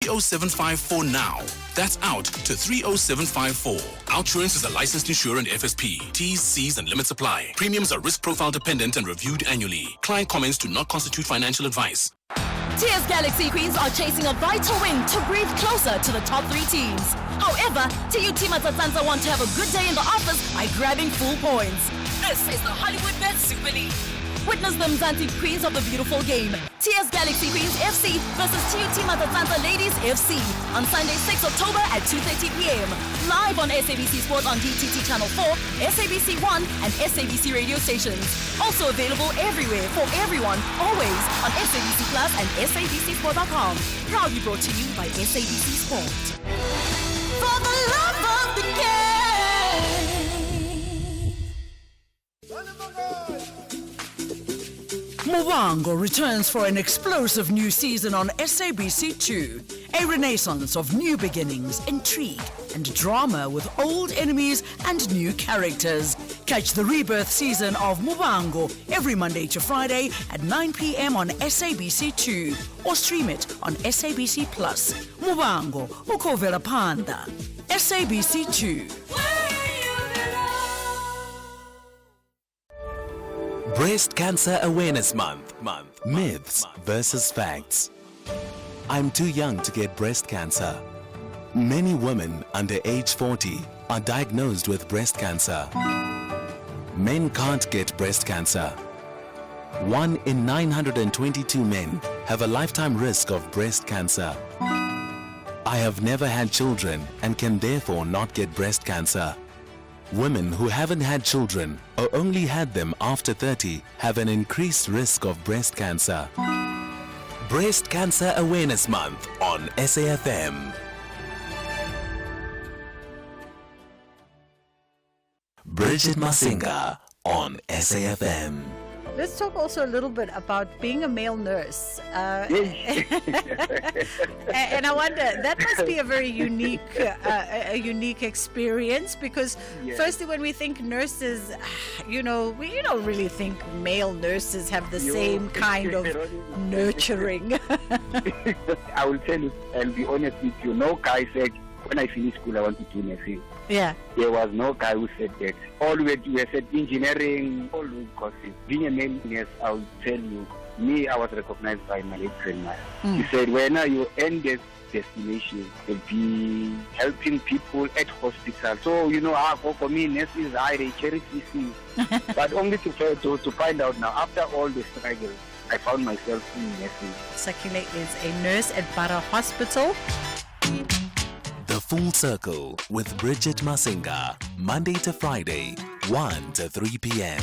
30754 now. That's out to 30754. Outsurance is a licensed insurer and FSP. T's, C's, and limits apply. Premiums are risk profile dependent and reviewed annually. Client comments do not constitute financial advice. TS Galaxy Queens are chasing a vital win to breathe closer to the top 3 teams. However, TUT Matsatsanza want to have a good day in the office by grabbing full points. This is the Hollywood Bet Super League. Witness the Mzansi Queens of the beautiful game. TS Galaxy Queens FC versus TUT Matsatsanza Ladies FC on Sunday 6 October at 2:30 p.m. Live on SABC Sports on DTT Channel 4, SABC 1 and SABC radio stations. Also available everywhere for everyone, always on SABC Plus and SABCSport.com. Proudly brought to you by SABC Sport. For the love of the game. Mubango returns for an explosive new season on SABC2. A renaissance of new beginnings, intrigue, and drama with old enemies and new characters. Catch the rebirth season of Mubango every Monday to Friday at 9 p.m. on SABC2 or stream it on SABC Plus. Mubango, ukovela panda. SABC2. Breast Cancer Awareness Month. Myths versus facts. I'm too young to get breast cancer. Many women under age 40 are diagnosed with breast cancer. Men can't get breast cancer. 1 in 922 men have a lifetime risk of breast cancer. I have never had children and can therefore not get breast cancer. Women who haven't had children or only had them after 30 have an increased risk of breast cancer. Breast Cancer Awareness Month on SAfm. Bridget Masinga on SAfm. Let's talk also a little bit about being a male nurse. And I wonder, that must be a very unique experience because firstly, when we think nurses, we don't really think male nurses have the same kind of nurturing. I will tell you and be honest with you, no guy said, when I finish school, I want to do nursing. Yeah. There was no guy who said that. All we said engineering, all those courses. Being a male nurse, I will tell you, me, I was recognized by my late grandmother. He said, when you end this destination, you'll be helping people at hospitals. So, for me, nurses are a charity thing. But only to find out now, after all the struggle, I found myself in nursing. Sakile is a nurse at Bara Hospital. The Full Circle with Bridget Masinga, Monday to Friday, 1 to 3 p.m.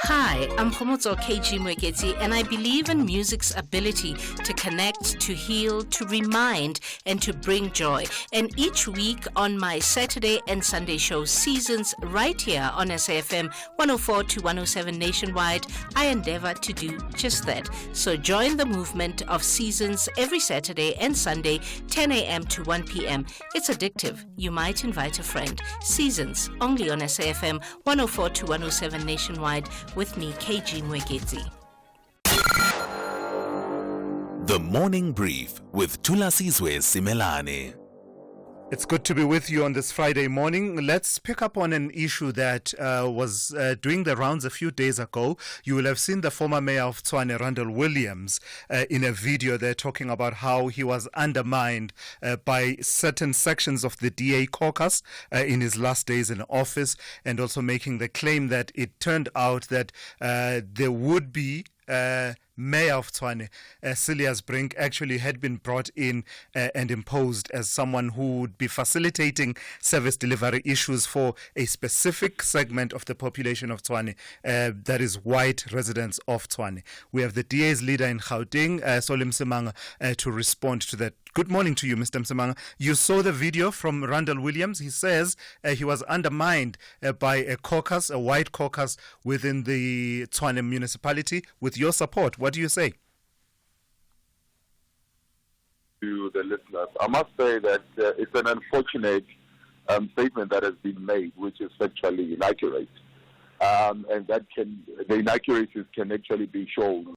Hi, I'm Khomotso KG Mweketi, and I believe in music's ability to connect, to heal, to remind, and to bring joy. And each week on my Saturday and Sunday show Seasons right here on SAfm 104 to 107 nationwide, I endeavor to do just that. So join the movement of Seasons every Saturday and Sunday, 10 a.m. to 1 p.m. It's addictive. You might invite a friend. Seasons, only on SAfm 104 to 107 nationwide, with me, KG Mwekezi. The Morning Brief with Thulasizwe Simelane. It's good to be with you on this Friday morning. Let's pick up on an issue that was doing the rounds a few days ago. You will have seen the former mayor of Tshwane, Randall Williams, in a video there talking about how he was undermined by certain sections of the DA caucus in his last days in office, and also making the claim that it turned out that there would be Mayor of Tshwane, Celias Brink, actually had been brought in and imposed as someone who would be facilitating service delivery issues for a specific segment of the population of Tshwane, that is white residents of Tshwane. We have the DA's leader in Gauteng, Solim Msimanga, to respond to that. Good morning to you, Mr. Msimanga. You saw the video from Randall Williams. He says he was undermined by a caucus, a white caucus within the Tshwane municipality with your support. What do you say? To the listeners, I must say that it's an unfortunate statement that has been made, which is factually inaccurate. And that the inaccuracies can actually be shown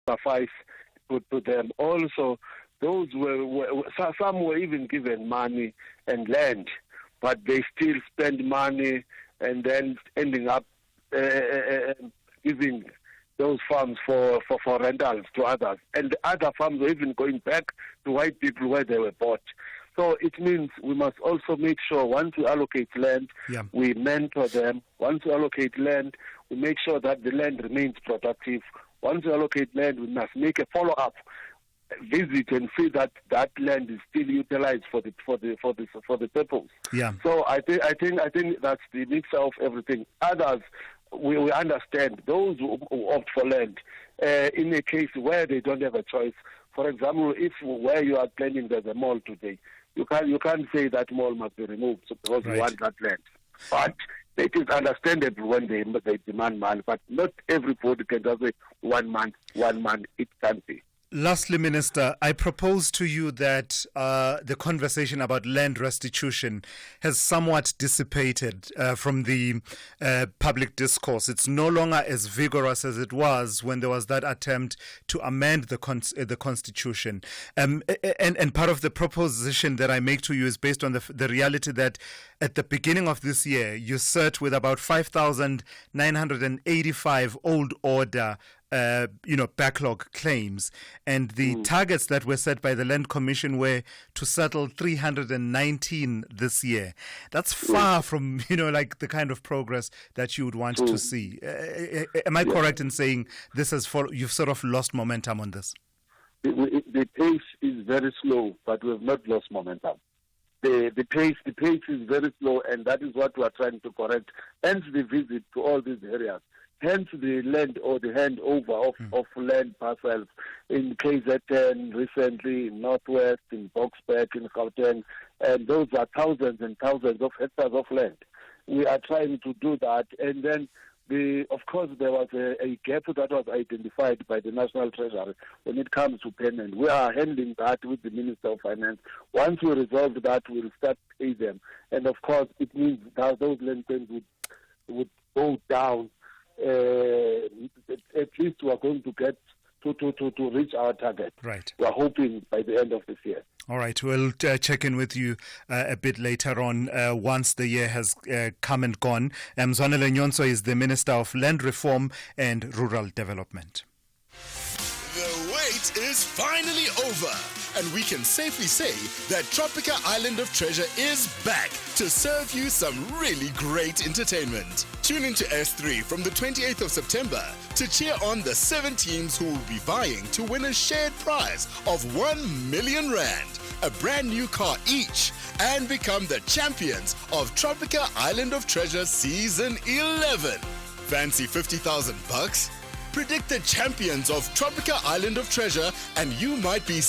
sacrifice to them. Also, those some were even given money and land, but they still spend money and then ending up giving those farms for rentals to others. And the other farms are even going back to white people where they were bought. So it means we must also make sure once we allocate land, we mentor them. Once we allocate land, we make sure that the land remains productive. Once we allocate land, we must make a follow-up visit and see that that land is still utilized for the purpose. Yeah. So I think that's the mixture of everything. Others, we understand those who opt for land in a case where they don't have a choice. For example, if where you are planning there's a mall today, you can't say that mall must be removed because you want that land. But it is understandable when they demand money, but not everybody can just say 1 month, it can't be. Lastly, Minister, I propose to you that the conversation about land restitution has somewhat dissipated from the public discourse. It's no longer as vigorous as it was when there was that attempt to amend the Constitution. And part of the proposition that I make to you is based on the reality that at the beginning of this year, you sat with about 5,985 old order backlog claims, and the targets that were set by the Land Commission were to settle 319 this year. That's far from, like the kind of progress that you would want to see. Am I correct in saying you've sort of lost momentum on this? The pace is very slow, but we have not lost momentum. The pace is very slow, and that is what we are trying to correct. Hence the visit to all these areas. Hence the land or the handover of land parcels in KZN recently, in Northwest, in Boksburg, in Gauteng, and those are thousands and thousands of hectares of land. We are trying to do that, and then of course there was a gap that was identified by the National Treasury when it comes to payment. We are handling that with the Minister of Finance. Once we resolve that, we'll start pay them, and of course it means that those land payments would go down. At least we are going to get to reach our target. Right. We are hoping by the end of this year. All right. We'll check in with you a bit later on once the year has come and gone. Mzwanele Nyonso is the Minister of Land Reform and Rural Development. The wait is finally over, and we can safely say that Tropica Island of Treasure is back to serve you some really great entertainment. Tune into S3 from the 28th of September to cheer on the 7 teams who will be vying to win a shared prize of 1 million rand, a brand new car each, and become the champions of Tropica Island of Treasure Season 11. Fancy 50,000 bucks? Predict the champions of Tropica Island of Treasure, and you might be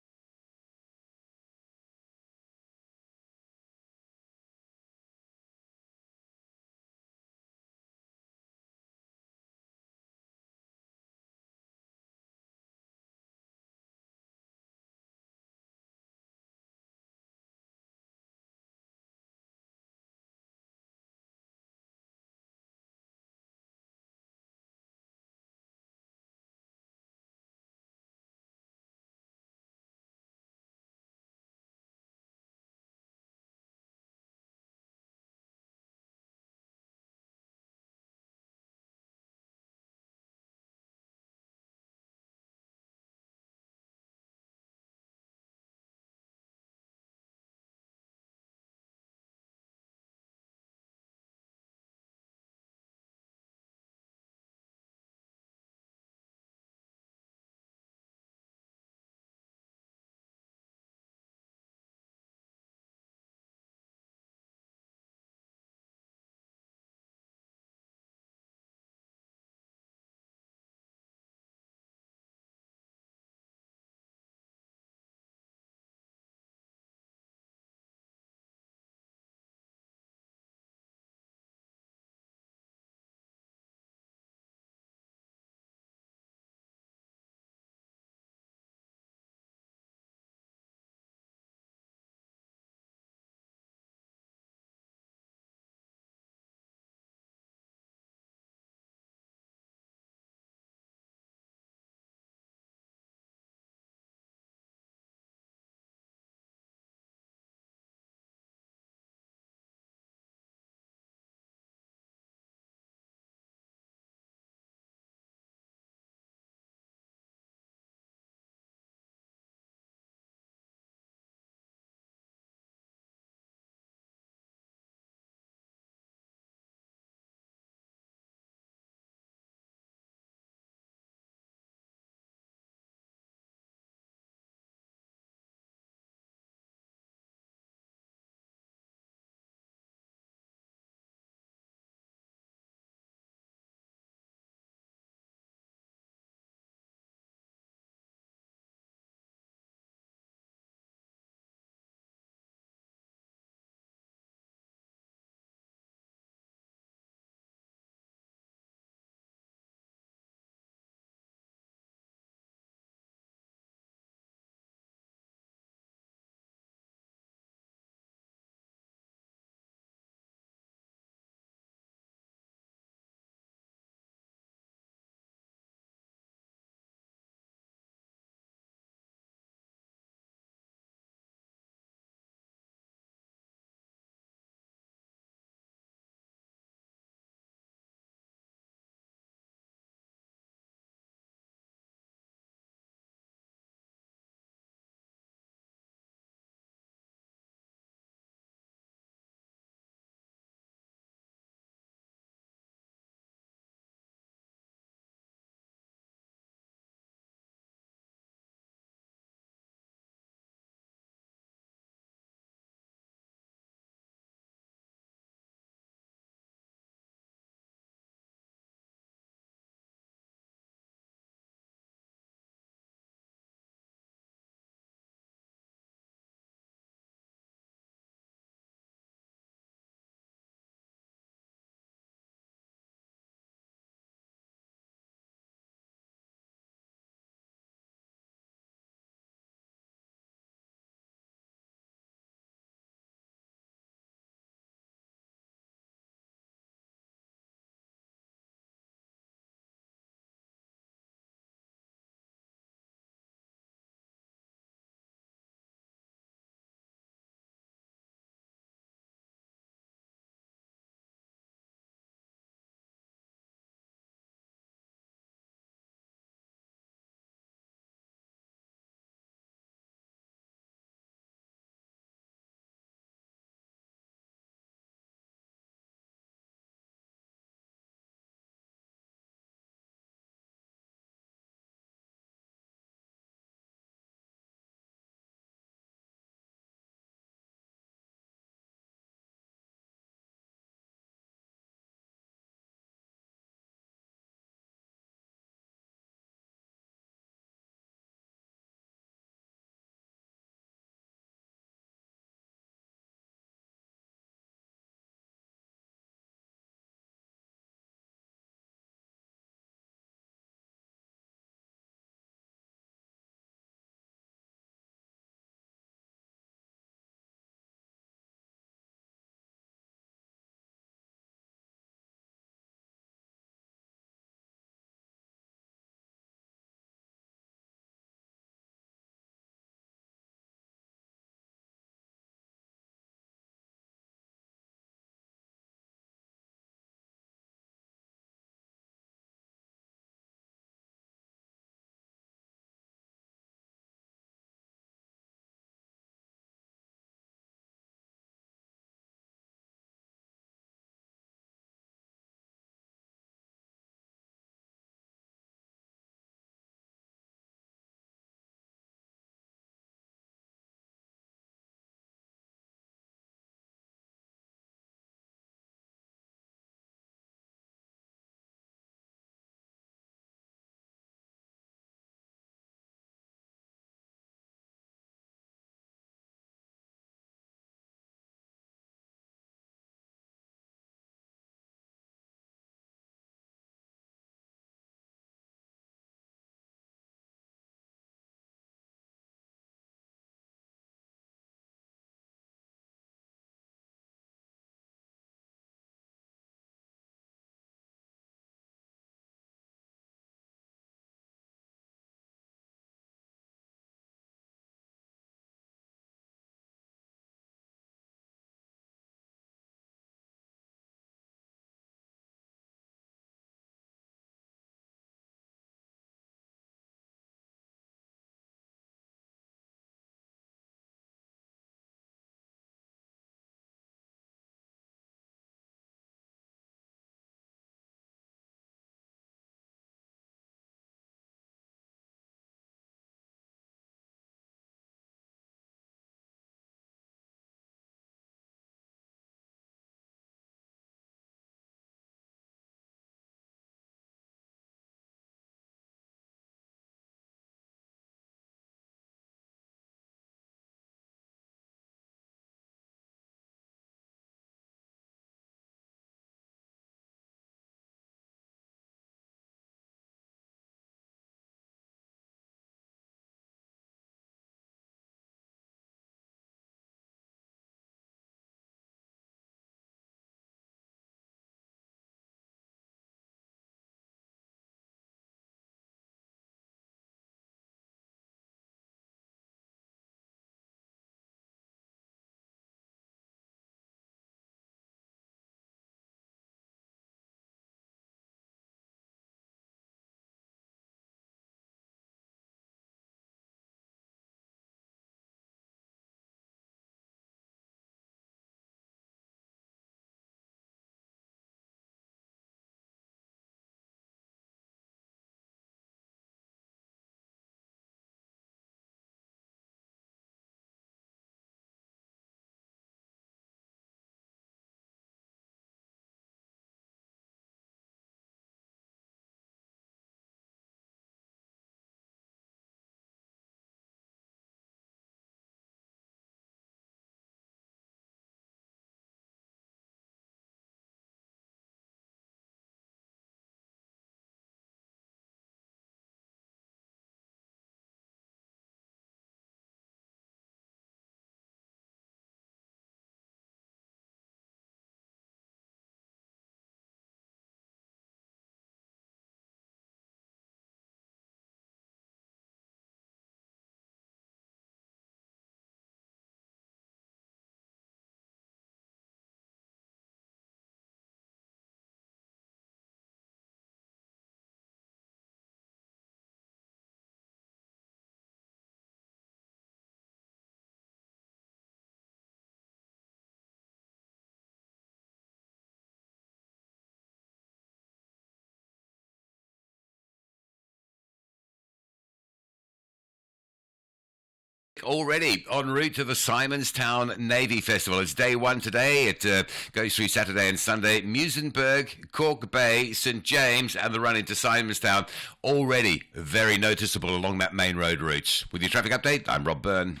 Already en route to the Simonstown Navy Festival. It's day one today. It goes through Saturday and Sunday. Muizenberg, Cork Bay, St. James, and the run into Simonstown. Already very noticeable along that main road route. With your traffic update, I'm Rob Byrne.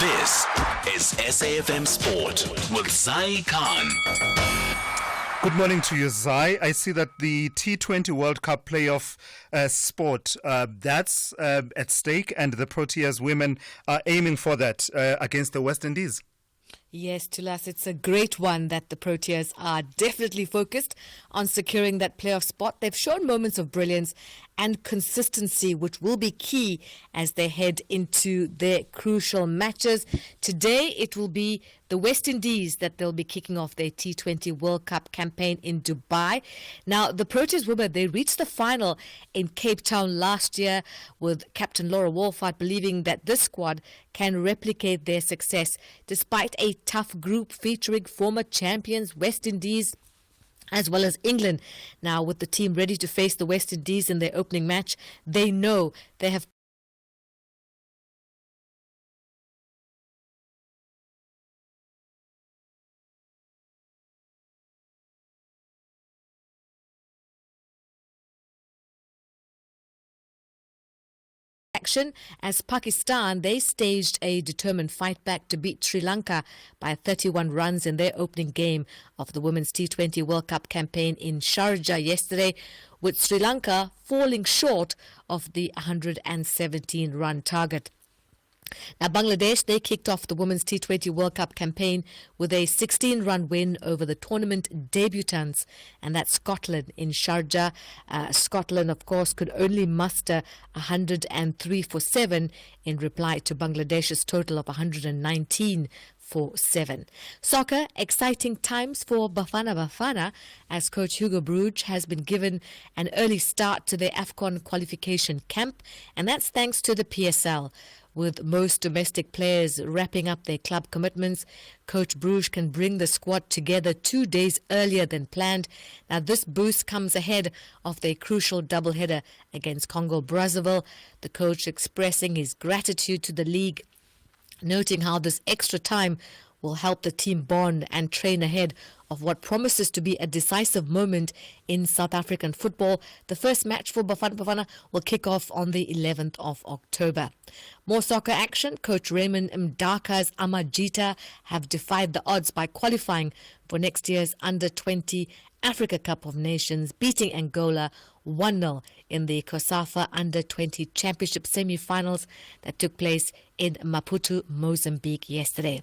This is SAfm Sport with Zai Khan. Good morning to you, Zai. I see that the T20 World Cup playoff sport, that's at stake, and the Proteas women are aiming for that against the West Indies. Yes, Thulas, it's a great one that the Proteas are definitely focused on securing that playoff spot. They've shown moments of brilliance and consistency, which will be key as they head into their crucial matches. Today, it will be the West Indies that they'll be kicking off their T20 World Cup campaign in Dubai. Now, the Proteas women, they reached the final in Cape Town last year, with Captain Laura Wolfhard believing that this squad can replicate their success despite a tough group featuring former champions West Indies as well as England. Now, with the team ready to face the West Indies in their opening match, they know they have action as Pakistan, they staged a determined fight back to beat Sri Lanka by 31 runs in their opening game of the Women's T20 World Cup campaign in Sharjah yesterday, with Sri Lanka falling short of the 117-run target. Now, Bangladesh, they kicked off the Women's T20 World Cup campaign with a 16-run win over the tournament debutants, and that's Scotland in Sharjah. Scotland, of course, could only muster 103 for 7 in reply to Bangladesh's total of 119 for 7. Soccer, exciting times for Bafana Bafana as coach Hugo Brood has been given an early start to their AFCON qualification camp, and that's thanks to the PSL. With most domestic players wrapping up their club commitments, Coach Bruges can bring the squad together 2 days earlier than planned. Now, this boost comes ahead of their crucial doubleheader against Congo-Brazzaville. The coach expressing his gratitude to the league, noting how this extra time will help the team bond and train ahead of what promises to be a decisive moment in South African football. The first match for Bafana Bafana will kick off on the 11th of October. More soccer action. Coach Raymond Mdaka's Amajita have defied the odds by qualifying for next year's Under-20 Africa Cup of Nations, beating Angola 1-0 in the COSAFA Under-20 Championship semi-finals that took place in Maputo, Mozambique yesterday.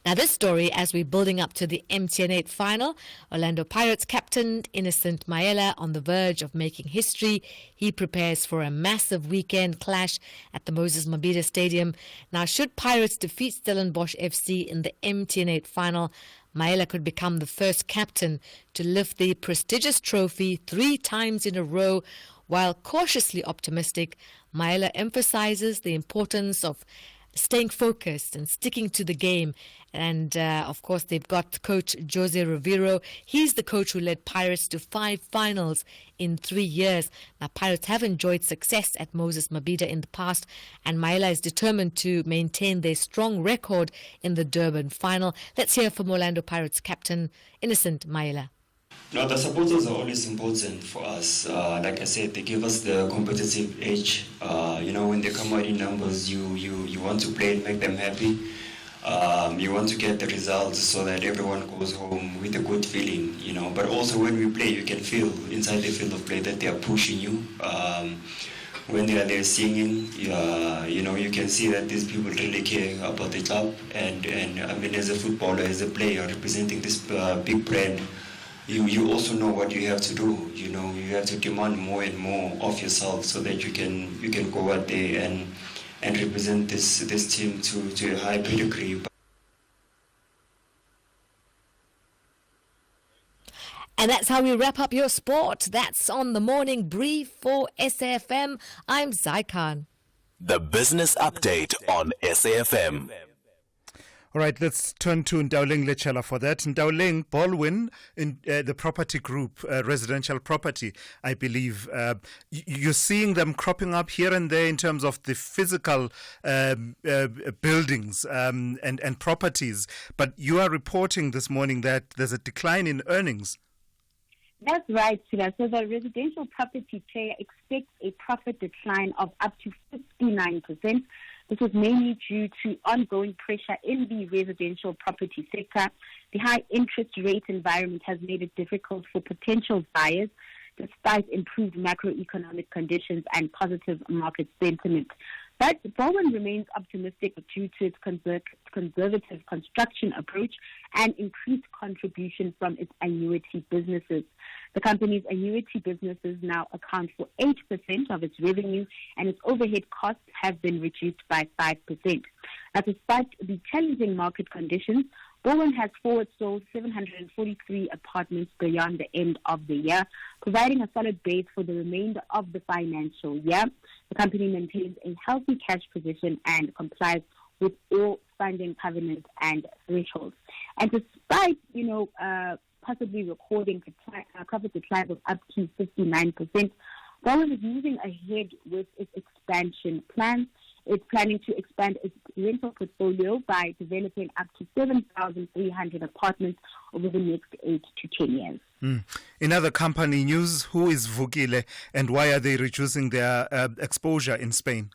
Now, this story, as we're building up to the MTN8 final, Orlando Pirates captain Innocent Maela on the verge of making history. He prepares for a massive weekend clash at the Moses Mabhida Stadium. Now, should Pirates defeat Stellenbosch FC in the MTN8 final, Maela could become the first captain to lift the prestigious trophy 3 times in a row. While cautiously optimistic, Maela emphasizes the importance of staying focused and sticking to the game. And, of course, they've got coach Jose Rivero. He's the coach who led Pirates to 5 finals in 3 years. Now, Pirates have enjoyed success at Moses Mabhida in the past, and Maela is determined to maintain their strong record in the Durban final. Let's hear from Orlando Pirates captain Innocent Maela. No, the supporters are always important for us. Like I said, they give us the competitive edge. When they come out in numbers, you want to play and make them happy. You want to get the results so that everyone goes home with a good feeling, But also when we play, you can feel inside the field of play that they are pushing you. When they are there singing, you can see that these people really care about the club. And I mean, as a footballer, as a player representing this big brand, you also know what you have to do. You have to demand more and more of yourself so that you can go out there and represent this team to a high pedigree. And that's how we wrap up your sport. That's on the morning brief for SAfm. I'm Zai Khan. The business update on SAfm. All right, let's turn to Ndawling Lechela for that. Ndawling, Baldwin, in the property group, residential property, I believe. You're seeing them cropping up here and there in terms of the physical buildings and properties. But you are reporting this morning that there's a decline in earnings. That's right, Sila. So the residential property player expects a profit decline of up to 59%. This was mainly due to ongoing pressure in the residential property sector. The high interest rate environment has made it difficult for potential buyers, despite improved macroeconomic conditions and positive market sentiment. But Baldwin remains optimistic due to its conservative construction approach and increased contribution from its annuity businesses. The company's annuity businesses now account for 8% of its revenue, and its overhead costs have been reduced by 5%. Now, despite the challenging market conditions, Baldwin has forward sold 743 apartments beyond the end of the year, providing a solid base for the remainder of the financial year. The company maintains a healthy cash position and complies with all funding covenants and thresholds. And despite, possibly recording profit declines of up to 59%, Baldwin is moving ahead with its expansion plans. It's planning to expand its rental portfolio by developing up to 7,300 apartments over the next 8 to 10 years. In other company news, who is Vukile and why are they reducing their exposure in Spain?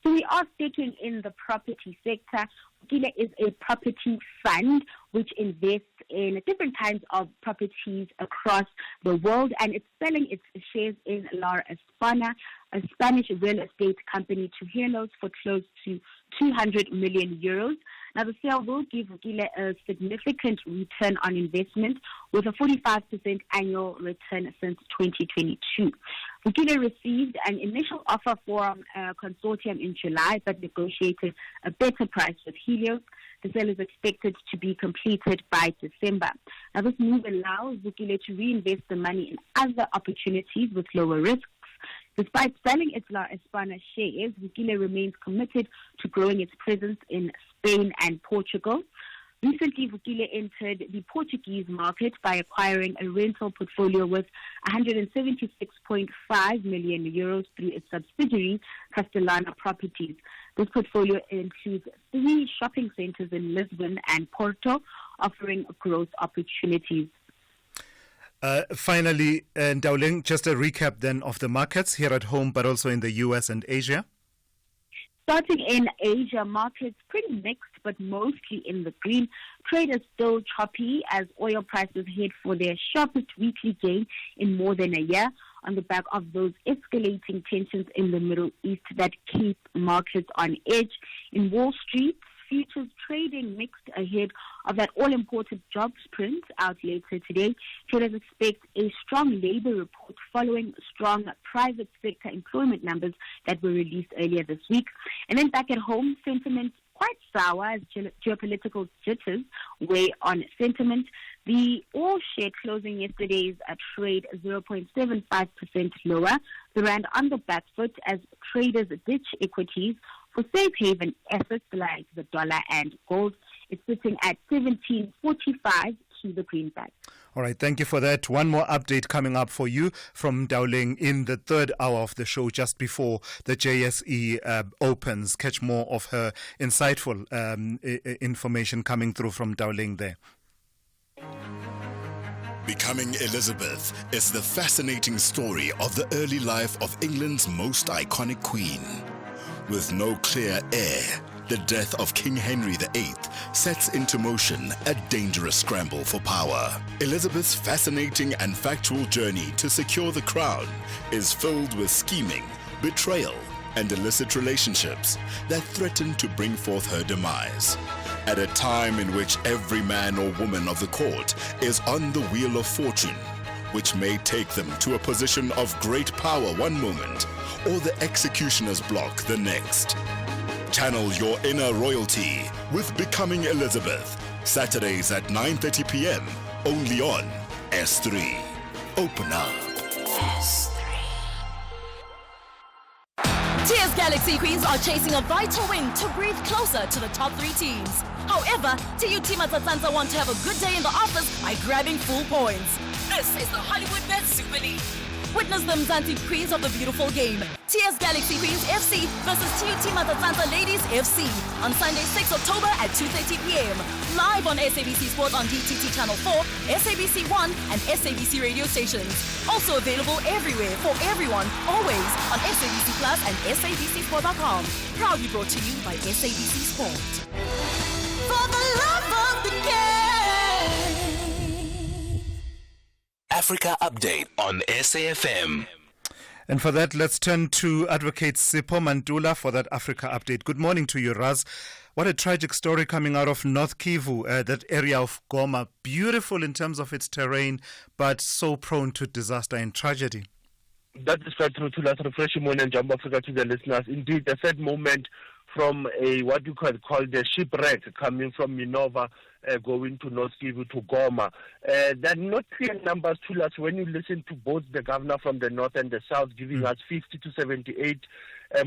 So we are sticking in the property sector. Vukile is a property fund which invests in different kinds of properties across the world, and it's selling its shares in La Espana, a Spanish real estate company, to Helos for close to 200 million euros. Now, the sale will give Vukile a significant return on investment with a 45% annual return since 2022. Vukile received an initial offer from a consortium in July, but negotiated a better price with Helios. The sale is expected to be completed by December. Now, this move allows Vukile to reinvest the money in other opportunities with lower risks. Despite selling its La Espana shares, Vukile remains committed to growing its presence in Spain and Portugal. Recently, Vukile entered the Portuguese market by acquiring a rental portfolio worth 176.5 million euros through its subsidiary, Castellana Properties. This portfolio includes 3 shopping centers in Lisbon and Porto, offering growth opportunities. Finally, Ndawling, just a recap then of the markets here at home, but also in the US and Asia. Starting in Asia, markets pretty mixed, but mostly in the green. Trade is still choppy as oil prices head for their sharpest weekly gain in more than a year on the back of those escalating tensions in the Middle East that keep markets on edge. In Wall Street, futures trading mixed ahead of that all-important jobs print out later today. Traders expect a strong labor report following strong private sector employment numbers that were released earlier this week. And then back at home, sentiment quite sour as geopolitical jitters weigh on sentiment. The all-share closing yesterday's trade 0.75% lower. The rand on the back foot as traders ditch equities for safe haven assets like the dollar and gold. It's sitting at 17.45 to the greenback. All right, thank you for that. One more update coming up for you from Ndawling in the third hour of the show, just before the JSE opens. Catch more of her insightful information coming through from Ndawling there. Becoming Elizabeth is the fascinating story of the early life of England's most iconic queen. With no clear heir, the death of King Henry VIII sets into motion a dangerous scramble for power. Elizabeth's fascinating and factual journey to secure the crown is filled with scheming, betrayal, and illicit relationships that threaten to bring forth her demise. At a time in which every man or woman of the court is on the wheel of fortune, which may take them to a position of great power one moment, or the executioner's block the next. Channel your inner royalty with Becoming Elizabeth, Saturdays at 9:30 p.m. only on S3. Open up. Cheers, Galaxy Queens are chasing a vital win to breathe closer to the top 3 teams. However, TUT Matsatsanza want to have a good day in the office by grabbing full points. This is the Hollywood Bet Super League. Witness the Mzansi Queens of the beautiful game. TS Galaxy Queens FC versus TUT Matsatsanza Ladies FC on Sunday, 6 October at 2:30 p.m. Live on SABC Sports on DTT Channel 4, SABC 1 and SABC radio stations. Also available everywhere for everyone, always on SABC Plus and SABCSport.com. Proudly brought to you by SABC Sport. For the love of the game. Africa Update on SAfm. And for that, let's turn to Advocate Sipho Mantula for that Africa Update. Good morning to you, Raz. What a tragic story coming out of North Kivu, that area of Goma. Beautiful in terms of its terrain, but so prone to disaster and tragedy. That is quite true. To refresh morning and jump Africa to the listeners. Indeed, a sad moment from a what you could call the shipwreck coming from Minova, going to North Kivu to Goma. There are not clear numbers to us when you listen to both the governor from the north and the south giving us 50 to 78,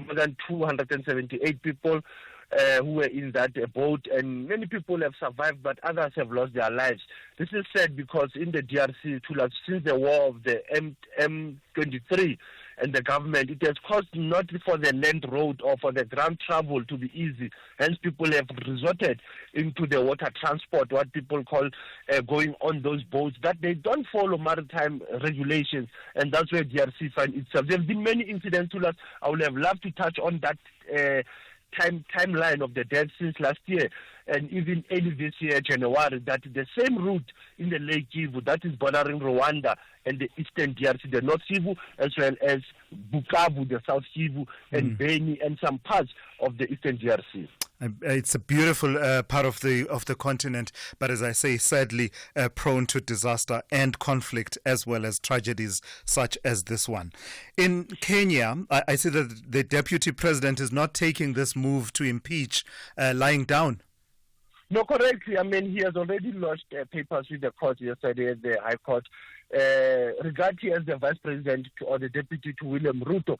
more than 278 people who were in that boat, and many people have survived, but others have lost their lives. This is sad because in the DRC, since the war of the M23 and the government, it has caused not for the land road or for the ground travel to be easy. Hence, people have resorted into the water transport, what people call going on those boats, that they don't follow maritime regulations, and that's where DRC finds itself. There have been many incidents to us. I would have loved to touch on that timeline of the deaths since last year and even early this year, January, that the same route in the Lake Kivu, that is bordering Rwanda and the eastern DRC, the North Kivu, as well as Bukavu, the South Kivu, and Beni, and some parts of the eastern DRC. It's a beautiful part of the continent, but as I say, sadly prone to disaster and conflict as well as tragedies such as this one. In Kenya, I see that the deputy president is not taking this move to impeach lying down. No, correctly. I mean, he has already lodged papers with the court yesterday at the High Court regarding as the vice president or the deputy to William Ruto.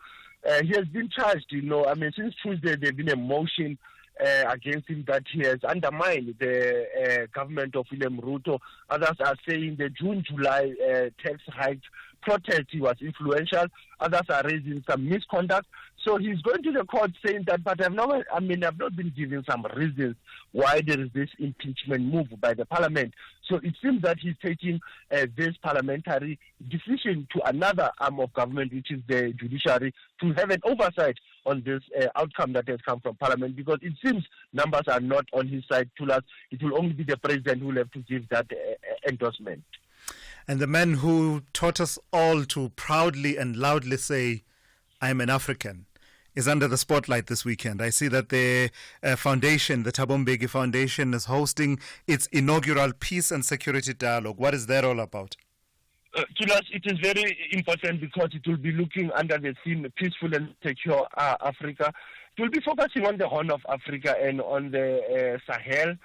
He has been charged, since Tuesday there's been a motion against him that he has undermined the government of William Ruto. Others are saying the June-July tax hike protest he was influential. Others are raising some misconduct. So he's going to the court saying that, but I've not been given some reasons why there is this impeachment move by the parliament. So it seems that he's taking this parliamentary decision to another arm of government, which is the judiciary, to have an oversight on this outcome that has come from parliament, because it seems numbers are not on his side. To us, it will only be the president who will have to give that endorsement. And the man who taught us all to proudly and loudly say, "I'm an African," is under the spotlight this weekend. I see that the foundation, the Thabo Mbeki Foundation, is hosting its inaugural Peace and Security Dialogue. What is that all about? To us, it is very important because it will be looking under the theme Peaceful and Secure Africa. It will be focusing on the Horn of Africa and on the Sahel,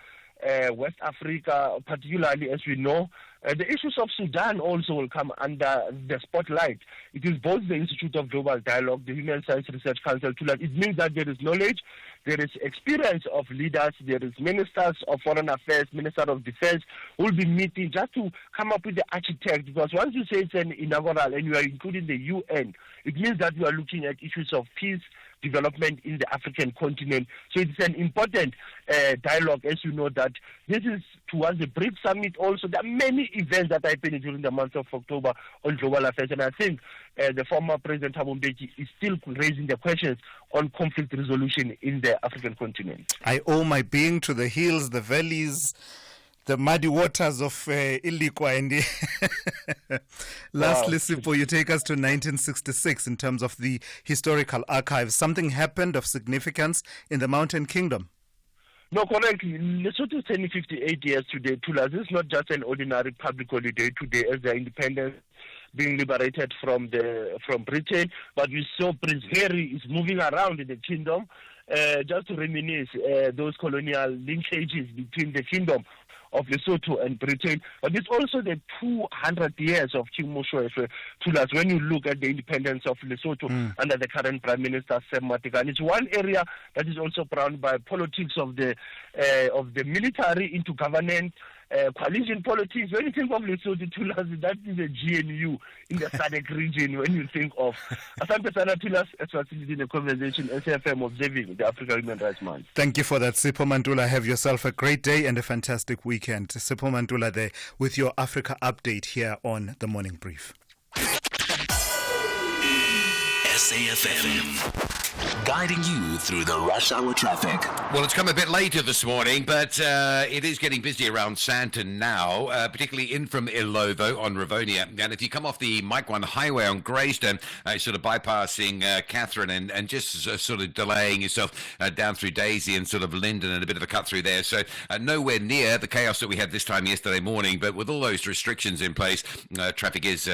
West Africa, particularly, as we know. The issues of Sudan also will come under the spotlight. It is both the Institute of Global Dialogue, the Human Science Research Council. It means that there is knowledge, there is experience of leaders, there is ministers of foreign affairs, minister of defense, who will be meeting just to come up with the architect. Because once you say it's an inaugural and you are including the UN, it means that you are looking at issues of peace, development in the African continent. So it's an important dialogue, as you know, that this is towards the BRICS summit also. There are many events that happened during the month of October on global affairs, and I think the former President Thabo Mbeki is still raising the questions on conflict resolution in the African continent. I owe my being to the hills, the valleys, the muddy waters of Ilikwa. And lastly, Sipho, you take us to 1966 in terms of the historical archives. Something happened of significance in the Mountain Kingdom. No, correctly. Lesotho is turning 58 years today. This is not just an ordinary public holiday today as their independence being liberated from Britain, but we saw Prince Harry is moving around in the kingdom. just to reminisce those colonial linkages between the kingdom of Lesotho and Britain. But it's also the 200 years of King Moshoeshoe Thulas when you look at the independence of Lesotho under the current Prime Minister, Sam Matekane. It's one area that is also bound by politics of the military into government, coalition politics. When you think of Lesotho Thulas, that is a GNU in the SADC region when you think of Asante Sana Thulas as facilitating the conversation, SAfm observing the Africa Human Rights Month. Thank you for that, Sipho Mantula. Have yourself a great day and a fantastic weekend. Sipho Mantula there with your Africa update here on The Morning Brief. SAfm, guiding you through the rush hour traffic. Well, it's come a bit later this morning, but it is getting busy around Sandton now, particularly in from Ilovo on Rivonia. And if you come off the Mike 1 highway on Greystone, sort of bypassing Catherine and just sort of delaying yourself down through Daisy and sort of Linden and a bit of a cut through there. So nowhere near the chaos that we had this time yesterday morning, but with all those restrictions in place, traffic is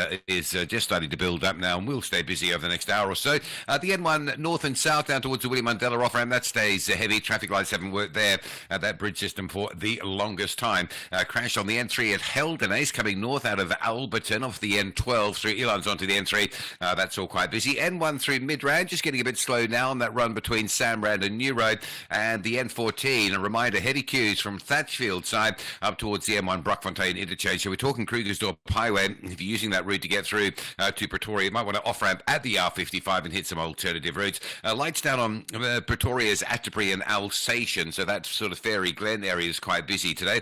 just starting to build up now and will stay busy over the next hour or so. The N1 north and south down towards the William Mandela off-ramp, that stays heavy. Traffic lights haven't worked there, that bridge system for the longest time. Crash on the N3 at Heldenace coming north out of Alberton off the N12 through Elands onto the N3. That's all quite busy. N1 through Midrand, just getting a bit slow now on that run between Samrand and New Road. And the N14, a reminder, heavy queues from Thatchfield side up towards the M1 Brockfontein interchange. So we're talking Krugersdorp Highway. If you're using that route to get through to Pretoria, you might want to off-ramp at the R55 and hit some alternative routes. Lights down on Pretoria's Atterbury and Alsatian, so that sort of Fairy Glen area is quite busy today.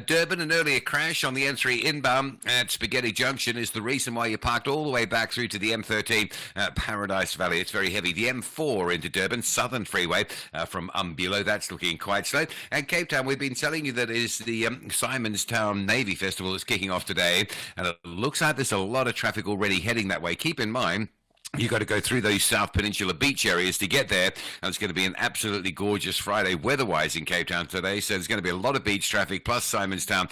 Durban, an earlier crash on the N3 inbound at Spaghetti Junction is the reason why you parked all the way back through to the M13 Paradise Valley. It's very heavy. The M4 into Durban, Southern Freeway from Umbulo, that's looking quite slow. And Cape Town, we've been telling you that is the Simonstown Navy Festival is kicking off today, and it looks like there's a lot of traffic already heading that way. Keep in mind, you've got to go through those South Peninsula beach areas to get there, and it's going to be an absolutely gorgeous Friday weather-wise in Cape Town today, so there's going to be a lot of beach traffic, plus Simonstown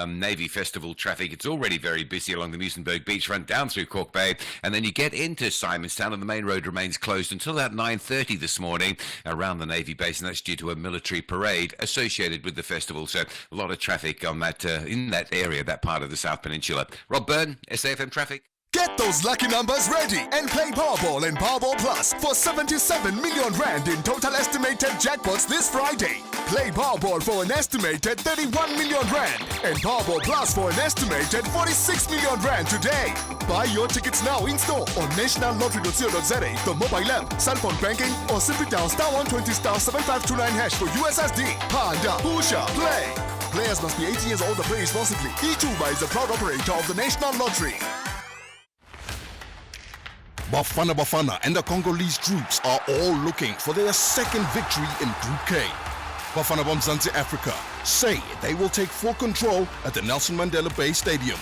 Navy Festival traffic. It's already very busy along the Muizenberg beachfront down through Cork Bay, and then you get into Simonstown, and the main road remains closed until about 9:30 this morning around the Navy base, and that's due to a military parade associated with the festival, so a lot of traffic on that in that area, that part of the South Peninsula. Rob Byrne, SAfm Traffic. Get those lucky numbers ready and play Powerball and Powerball Plus for 77 million rand in total estimated jackpots this Friday. Play Powerball for an estimated 31 million rand and Powerball Plus for an estimated 46 million rand today. Buy your tickets now in store on nationallottery.co.za, the mobile app, cell phone banking, or simply dial *120 *7529# for USSD. Panda, Pusha, play. Players must be 18 years old and play responsibly. eTuba is a proud operator of the National Lottery. Bafana and the Congolese troops are all looking for their second victory in Group K. Bafana Bomzanzi Africa say they will take full control at the Nelson Mandela Bay Stadium,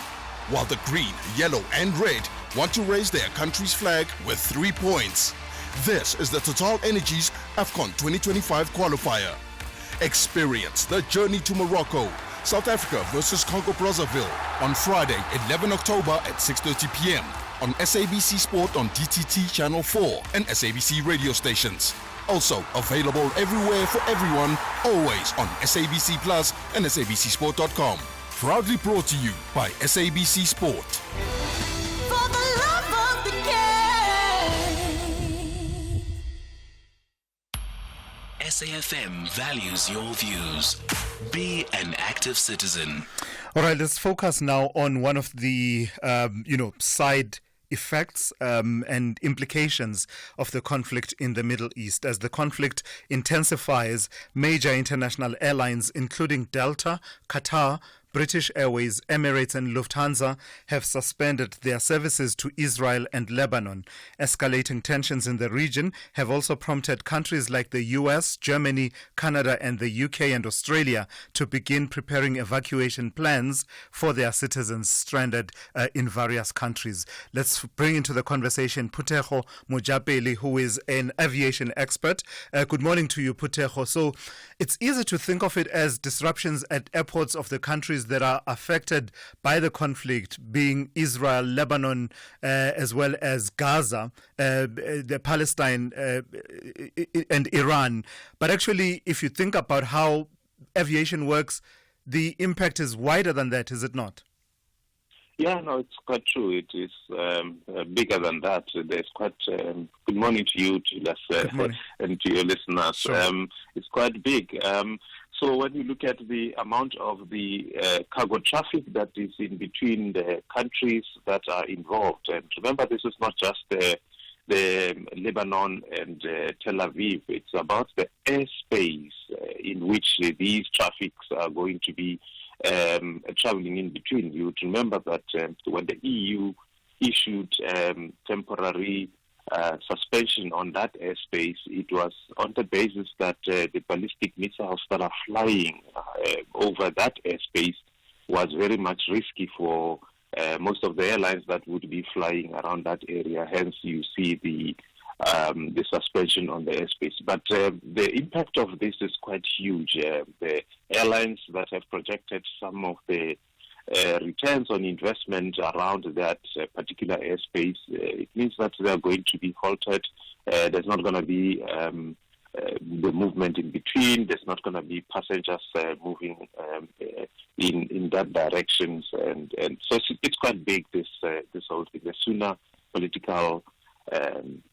while the green, yellow and red want to raise their country's flag with 3 points. This is the Total Energies AFCON 2025 qualifier. Experience the journey to Morocco, South Africa versus Congo Brazzaville on Friday, 11 October at 6:30 p.m. on SABC Sport on DTT Channel 4 and SABC radio stations. Also available everywhere for everyone, always on SABC Plus and SABCSport.com. Proudly brought to you by SABC Sport. For the love of the game. SAfm values your views. Be an active citizen. All right, let's focus now on one of the, side effects and implications of the conflict in the Middle East. As the conflict intensifies, major international airlines, including Delta, Qatar, British Airways, Emirates and Lufthansa have suspended their services to Israel and Lebanon. Escalating tensions in the region have also prompted countries like the US, Germany, Canada and the UK and Australia to begin preparing evacuation plans for their citizens stranded in various countries. Let's bring into the conversation Phuthego Mojapele, who is an aviation expert. Good morning to you, Phuthego. So it's easy to think of it as disruptions at airports of the countries that are affected by the conflict, being Israel, Lebanon, as well as Gaza, the Palestine and Iran. But actually, if you think about how aviation works, the impact is wider than that, is it not? Yeah, no, it's quite true. It is bigger than that. There's quite. Good morning to you, and to your listeners. Sure. It's quite big. So when you look at the amount of the cargo traffic that is in between the countries that are involved, and remember, this is not just the Lebanon and Tel Aviv. It's about the airspace in which these traffics are going to be traveling in between. You would remember that when the EU issued temporary suspension on that airspace, it was on the basis that the ballistic missiles that are flying over that airspace was very much risky for most of the airlines that would be flying around that area. Hence, you see the suspension on the airspace. But the impact of this is quite huge. The airlines that have projected some of the returns on investment around that particular airspace, it means that they are going to be halted. There's not going to be the movement in between. There's not going to be passengers moving in that direction, and so it's quite big. This whole thing. The sooner political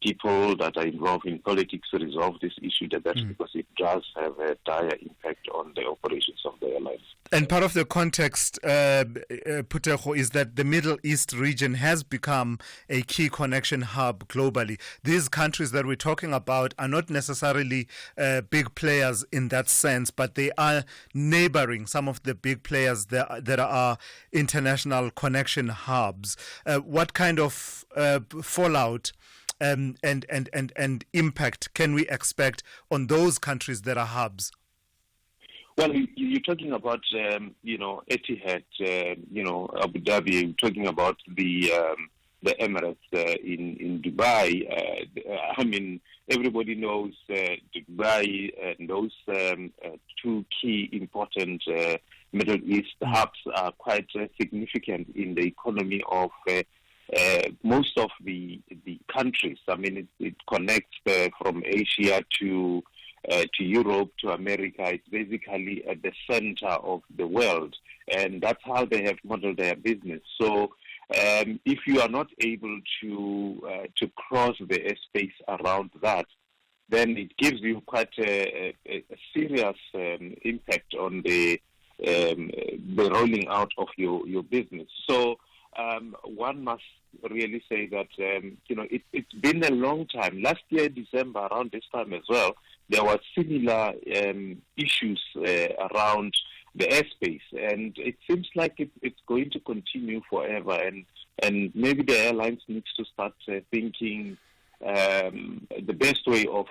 people that are involved in politics resolve this issue, the better, because it does have a dire impact on the operations of the airlines. And part of the context, Phuthego, is that the Middle East region has become a key connection hub globally. These countries that we're talking about are not necessarily big players in that sense, but they are neighboring some of the big players that are international connection hubs. What kind of fallout and impact can we expect on those countries that are hubs? Well, you're talking about, Etihad, Abu Dhabi. You're talking about the Emirates in Dubai. I mean, everybody knows Dubai and those two key important Middle East hubs are quite significant in the economy of most of the countries. I mean, it connects from Asia to Europe, to America. It's basically at the center of the world, and that's how they have modeled their business. So if you are not able to cross the airspace around that, then it gives you quite a serious impact on the rolling out of your business. So one must really say that it's been a long time. Last year, December, around this time as well, there were similar issues around the airspace, and it seems like it's going to continue forever. And maybe the airlines need to start thinking the best way of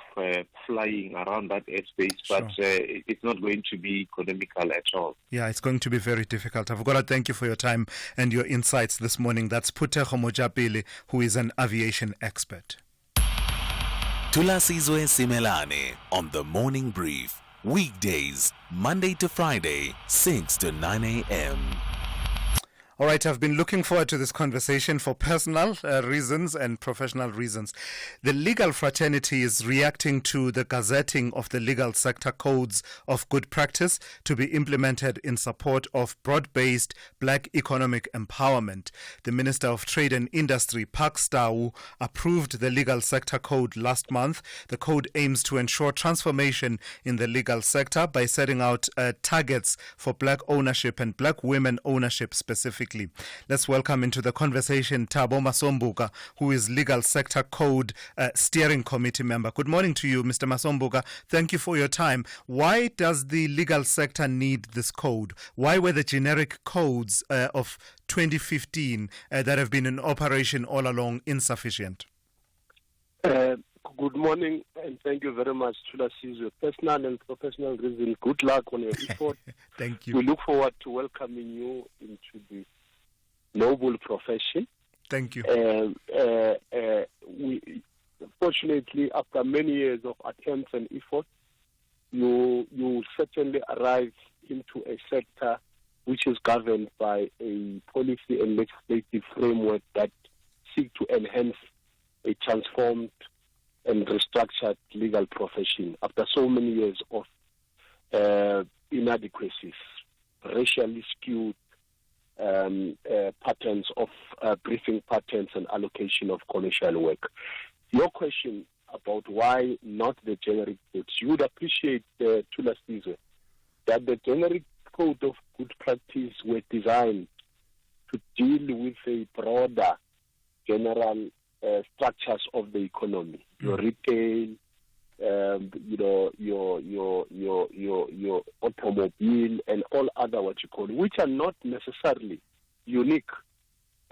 flying around that airspace, but it's not going to be economical at all. Yeah, it's going to be very difficult. I've got to thank you for your time and your insights this morning. That's Phuthego Mojapele, who is an aviation expert. Thulasizwe Simelane on the Morning Brief. Weekdays, Monday to Friday, 6 to 9 a.m. All right, I've been looking forward to this conversation for personal reasons and professional reasons. The legal fraternity is reacting to the gazetting of the legal sector codes of good practice to be implemented in support of broad-based black economic empowerment. The Minister of Trade and Industry, Park Stawu, approved the legal sector code last month. The code aims to ensure transformation in the legal sector by setting out targets for black ownership and black women ownership specifically. Let's welcome into the conversation Thabo Masombuka, who is Legal Sector Code Steering Committee member. Good morning to you, Mr. Masombuka. Thank you for your time. Why does the legal sector need this code? Why were the generic codes of 2015 that have been in operation all along insufficient? Good morning, and thank you very much, Thulasizwe. Personal and professional reasons, good luck on your effort. Thank you. We look forward to welcoming you into the noble profession. Thank you. Fortunately, after many years of attempts and effort, you certainly arrive into a sector which is governed by a policy and legislative framework that seek to enhance a transformed and restructured legal profession after so many years of inadequacies, racially skewed patterns of briefing patterns and allocation of commercial work. Your question about why not the generic codes, you would appreciate, Thulasizwe, that the generic code of good practice were designed to deal with a broader general structures of the economy, your retail, your automobile, and all other what you call, which are not necessarily unique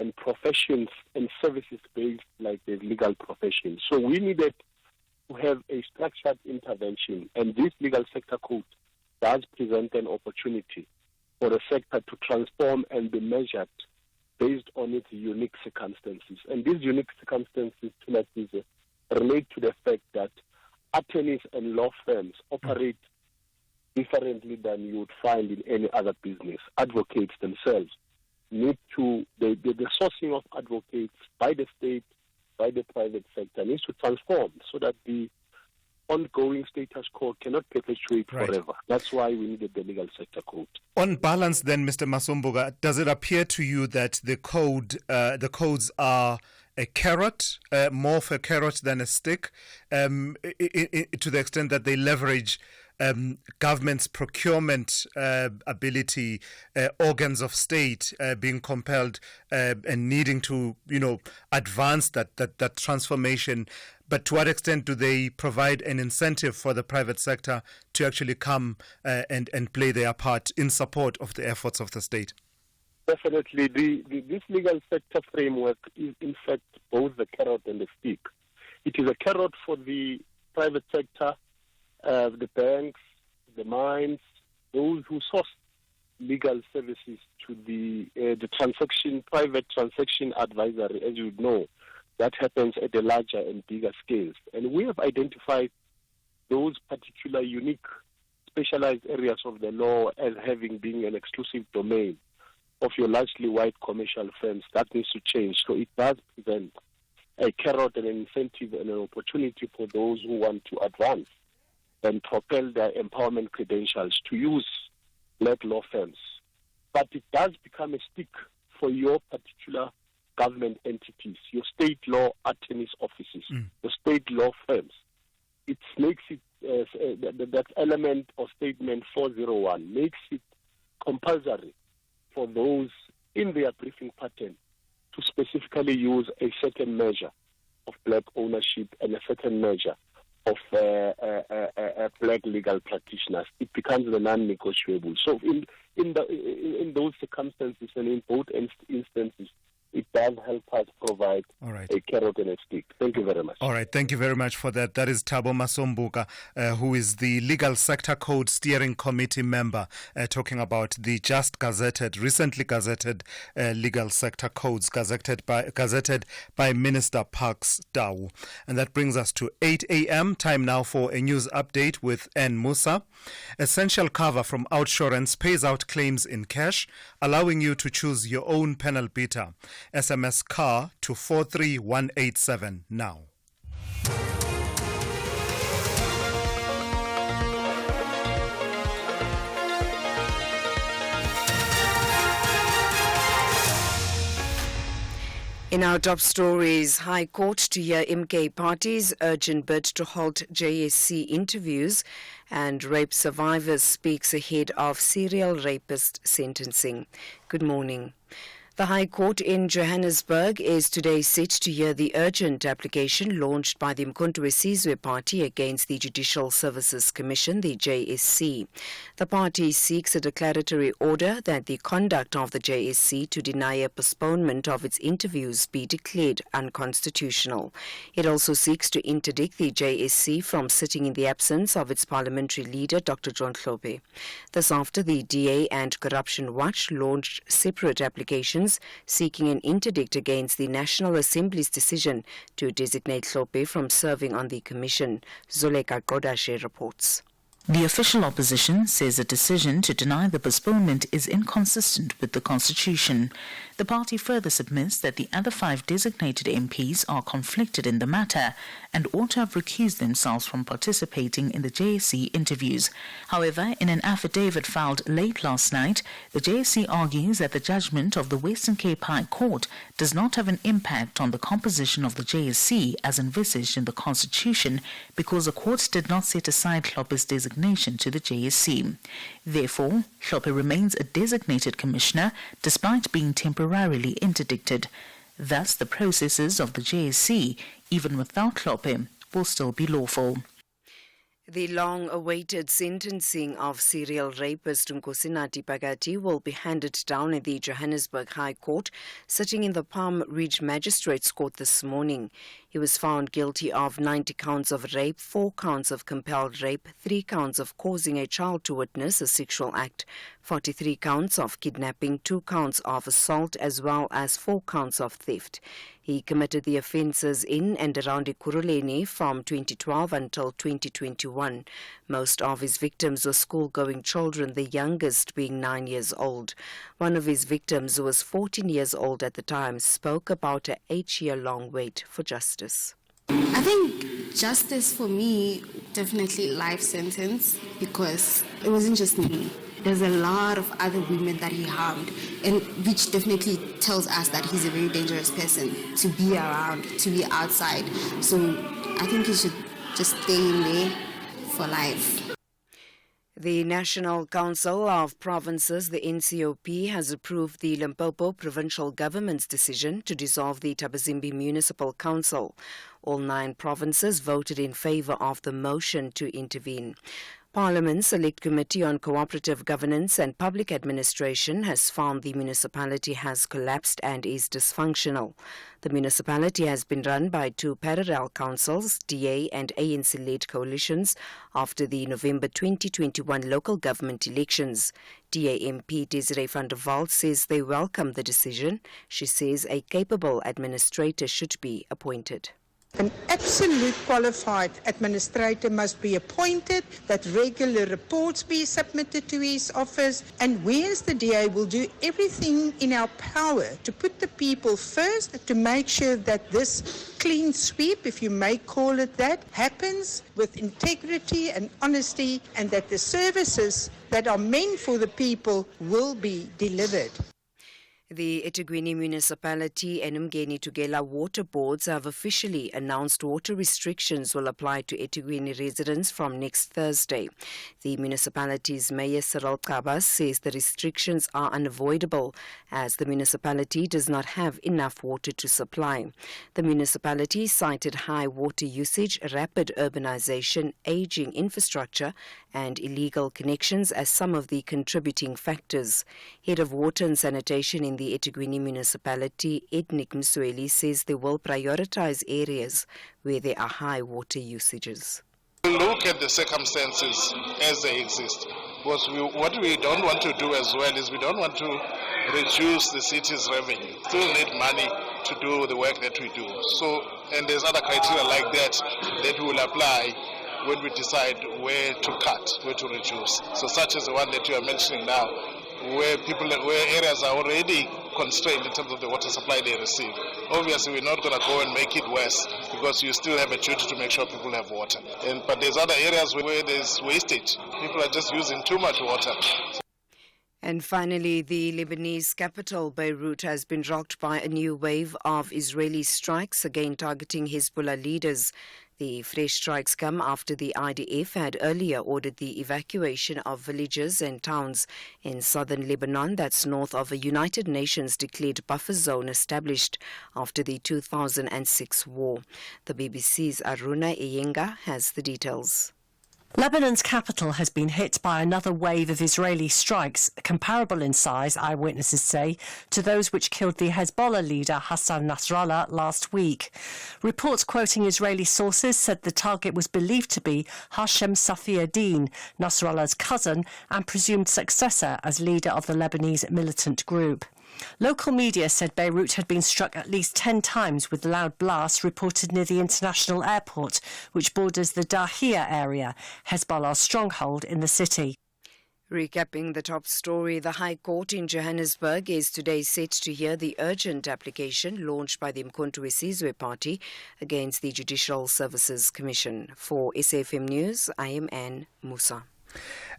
and professions and services based like the legal profession. So we needed to have a structured intervention, and this legal sector code does present an opportunity for the sector to transform and be measured based on its unique circumstances. And these unique circumstances relate to the fact that attorneys and law firms operate differently than you would find in any other business. Advocates themselves need to, the sourcing of advocates by the state, by the private sector needs to transform so that the ongoing status quo cannot perpetuate forever. That's why we needed the legal sector code. On balance then, Mr. Masomboka, does it appear to you that the codes are a carrot, more of a carrot than a stick, to the extent that they leverage government's procurement ability, organs of state being compelled and needing to, advance that transformation? But to what extent do they provide an incentive for the private sector to actually come and play their part in support of the efforts of the state? Definitely. This legal sector framework is, in fact, both the carrot and the stick. It is a carrot for the private sector, the banks, the mines, those who source legal services to the private transaction advisory, as you know. That happens at a larger and bigger scales. And we have identified those particular unique specialized areas of the law as having been an exclusive domain of your largely white commercial firms. That needs to change. So it does present a carrot and an incentive and an opportunity for those who want to advance and propel their empowerment credentials to use black law firms. But it does become a stick for your particular government entities, your state law attorneys' offices, the state law firms. It makes it, that element or statement 401 makes it compulsory for those in their briefing pattern to specifically use a certain measure of black ownership and a certain measure of black legal practitioners. It becomes the non-negotiable. So in those circumstances and in both instances, it does help us provide a carrot and a stick. Thank you very much. All right, thank you very much for that. That is Thabo Masomboka, who is the Legal Sector Code Steering Committee member, talking about the recently gazetted legal sector codes, gazetted by Minister Parks Tau. And that brings us to 8 a.m. Time now for a news update with N. Musa. Essential cover from Outsurance pays out claims in cash, allowing you to choose your own panel beater. SMS CAR to 43187 now. In our top stories, High Court to hear MK parties urgent bid to halt JSC interviews, and rape survivors speaks ahead of serial rapist sentencing. Good morning. The High Court in Johannesburg is today set to hear the urgent application launched by the Thulasizwe Party against the Judicial Services Commission, the JSC. The party seeks a declaratory order that the conduct of the JSC to deny a postponement of its interviews be declared unconstitutional. It also seeks to interdict the JSC from sitting in the absence of its parliamentary leader, Dr. John Hlophe. This after the DA and Corruption Watch launched separate applications seeking an interdict against the National Assembly's decision to designate Hlophe from serving on the commission. Zuleka Godashe reports. The official opposition says a decision to deny the postponement is inconsistent with the constitution. The party further submits that the other 5 designated MPs are conflicted in the matter and ought to have recused themselves from participating in the JSE interviews. However, in an affidavit filed late last night, the JSE argues that the judgment of the Western Cape High Court does not have an impact on the composition of the JSE as envisaged in the constitution because the court did not set aside Hlophe's designation to the JSE. Therefore, Hlophe remains a designated commissioner despite being temporarily interdicted. Thus, the processes of the JSE, even without Hlophe, will still be lawful. The long-awaited sentencing of serial rapist Nkosinathi Phakathi will be handed down in the Johannesburg High Court, sitting in the Palm Ridge Magistrates Court this morning. He was found guilty of 90 counts of rape, 4 counts of compelled rape, 3 counts of causing a child to witness a sexual act, 43 counts of kidnapping, 2 counts of assault, as well as 4 counts of theft. He committed the offences in and around Ekurhuleni from 2012 until 2021. Most of his victims were school-going children, the youngest being 9 years old. One of his victims, who was 14 years old at the time, spoke about an 8-year-long wait for justice. I think justice for me, definitely life sentence, because it wasn't just me. There's a lot of other women that he harmed, and which definitely tells us that he's a very dangerous person to be around, to be outside. So I think he should just stay in there for life. The National Council of Provinces, the NCOP, has approved the Limpopo provincial government's decision to dissolve the Thabazimbi Municipal Council. All 9 provinces voted in favour of the motion to intervene. Parliament's Select Committee on Cooperative Governance and Public Administration has found the municipality has collapsed and is dysfunctional. The municipality has been run by 2 parallel councils, DA and ANC-led coalitions, after the November 2021 local government elections. DA MP Desiree van der Walt says they welcome the decision. She says a capable administrator should be appointed. An absolute qualified administrator must be appointed, that regular reports be submitted to his office, and we as the DA will do everything in our power to put the people first, to make sure that this clean sweep, if you may call it that, happens with integrity and honesty, and that the services that are meant for the people will be delivered. The eThekwini Municipality and Umgeni Tugela water boards have officially announced water restrictions will apply to eThekwini residents from next Thursday. The municipality's Mayor Cyril Kabas says the restrictions are unavoidable as the municipality does not have enough water to supply. The municipality cited high water usage, rapid urbanization, aging infrastructure and illegal connections as some of the contributing factors. Head of Water and Sanitation in the eThekwini Municipality, Ednick Msweli, says they will prioritize areas where there are high water usages. Look at the circumstances as they exist. Because what we don't want to do as well is we don't want to reduce the city's revenue. Still need money to do the work that we do. So, and there's other criteria like that we will apply when we decide where to cut, where to reduce. So such as the one that you are mentioning now, where areas are already constrained in terms of the water supply they receive. Obviously, we're not going to go and make it worse because you still have a duty to make sure people have water. But there's other areas where there's wastage. People are just using too much water. And finally, the Lebanese capital, Beirut, has been rocked by a new wave of Israeli strikes, again targeting Hezbollah leaders. The fresh strikes come after the IDF had earlier ordered the evacuation of villages and towns in southern Lebanon that's north of a United Nations declared buffer zone established after the 2006 war. The BBC's Aruna Iyenga has the details. Lebanon's capital has been hit by another wave of Israeli strikes, comparable in size, eyewitnesses say, to those which killed the Hezbollah leader Hassan Nasrallah last week. Reports quoting Israeli sources said the target was believed to be Hashem Safiuddin, Nasrallah's cousin and presumed successor as leader of the Lebanese militant group. Local media said Beirut had been struck at least 10 times with loud blasts reported near the international airport, which borders the Dahia area, Hezbollah's stronghold in the city. Recapping the top story, the High Court in Johannesburg is today set to hear the urgent application launched by the Thulasizwe Party against the Judicial Services Commission. For SAfm News, I am Anne Musa.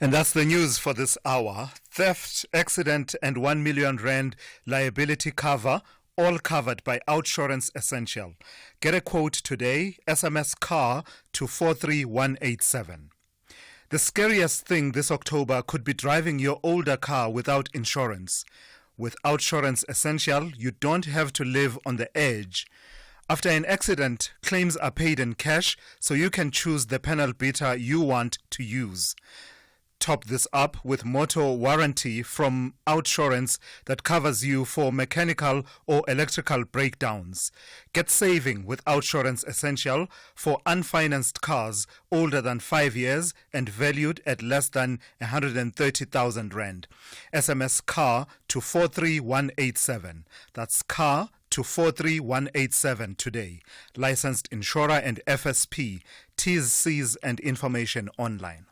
And that's the news for this hour. Theft, accident and 1 million rand liability cover, all covered by Outsurance Essential. Get a quote today, SMS CAR to 43187. The scariest thing this October could be driving your older car without insurance. With Outsurance Essential, you don't have to live on the edge. After an accident, claims are paid in cash, so you can choose the panel beater you want to use. Top this up with motor warranty from Outsurance that covers you for mechanical or electrical breakdowns. Get saving with Outsurance Essential for unfinanced cars older than 5 years and valued at less than 130,000 rand. SMS CAR to 43187. That's CAR to 43187 today. Licensed insurer and FSP. T's, C's and information online.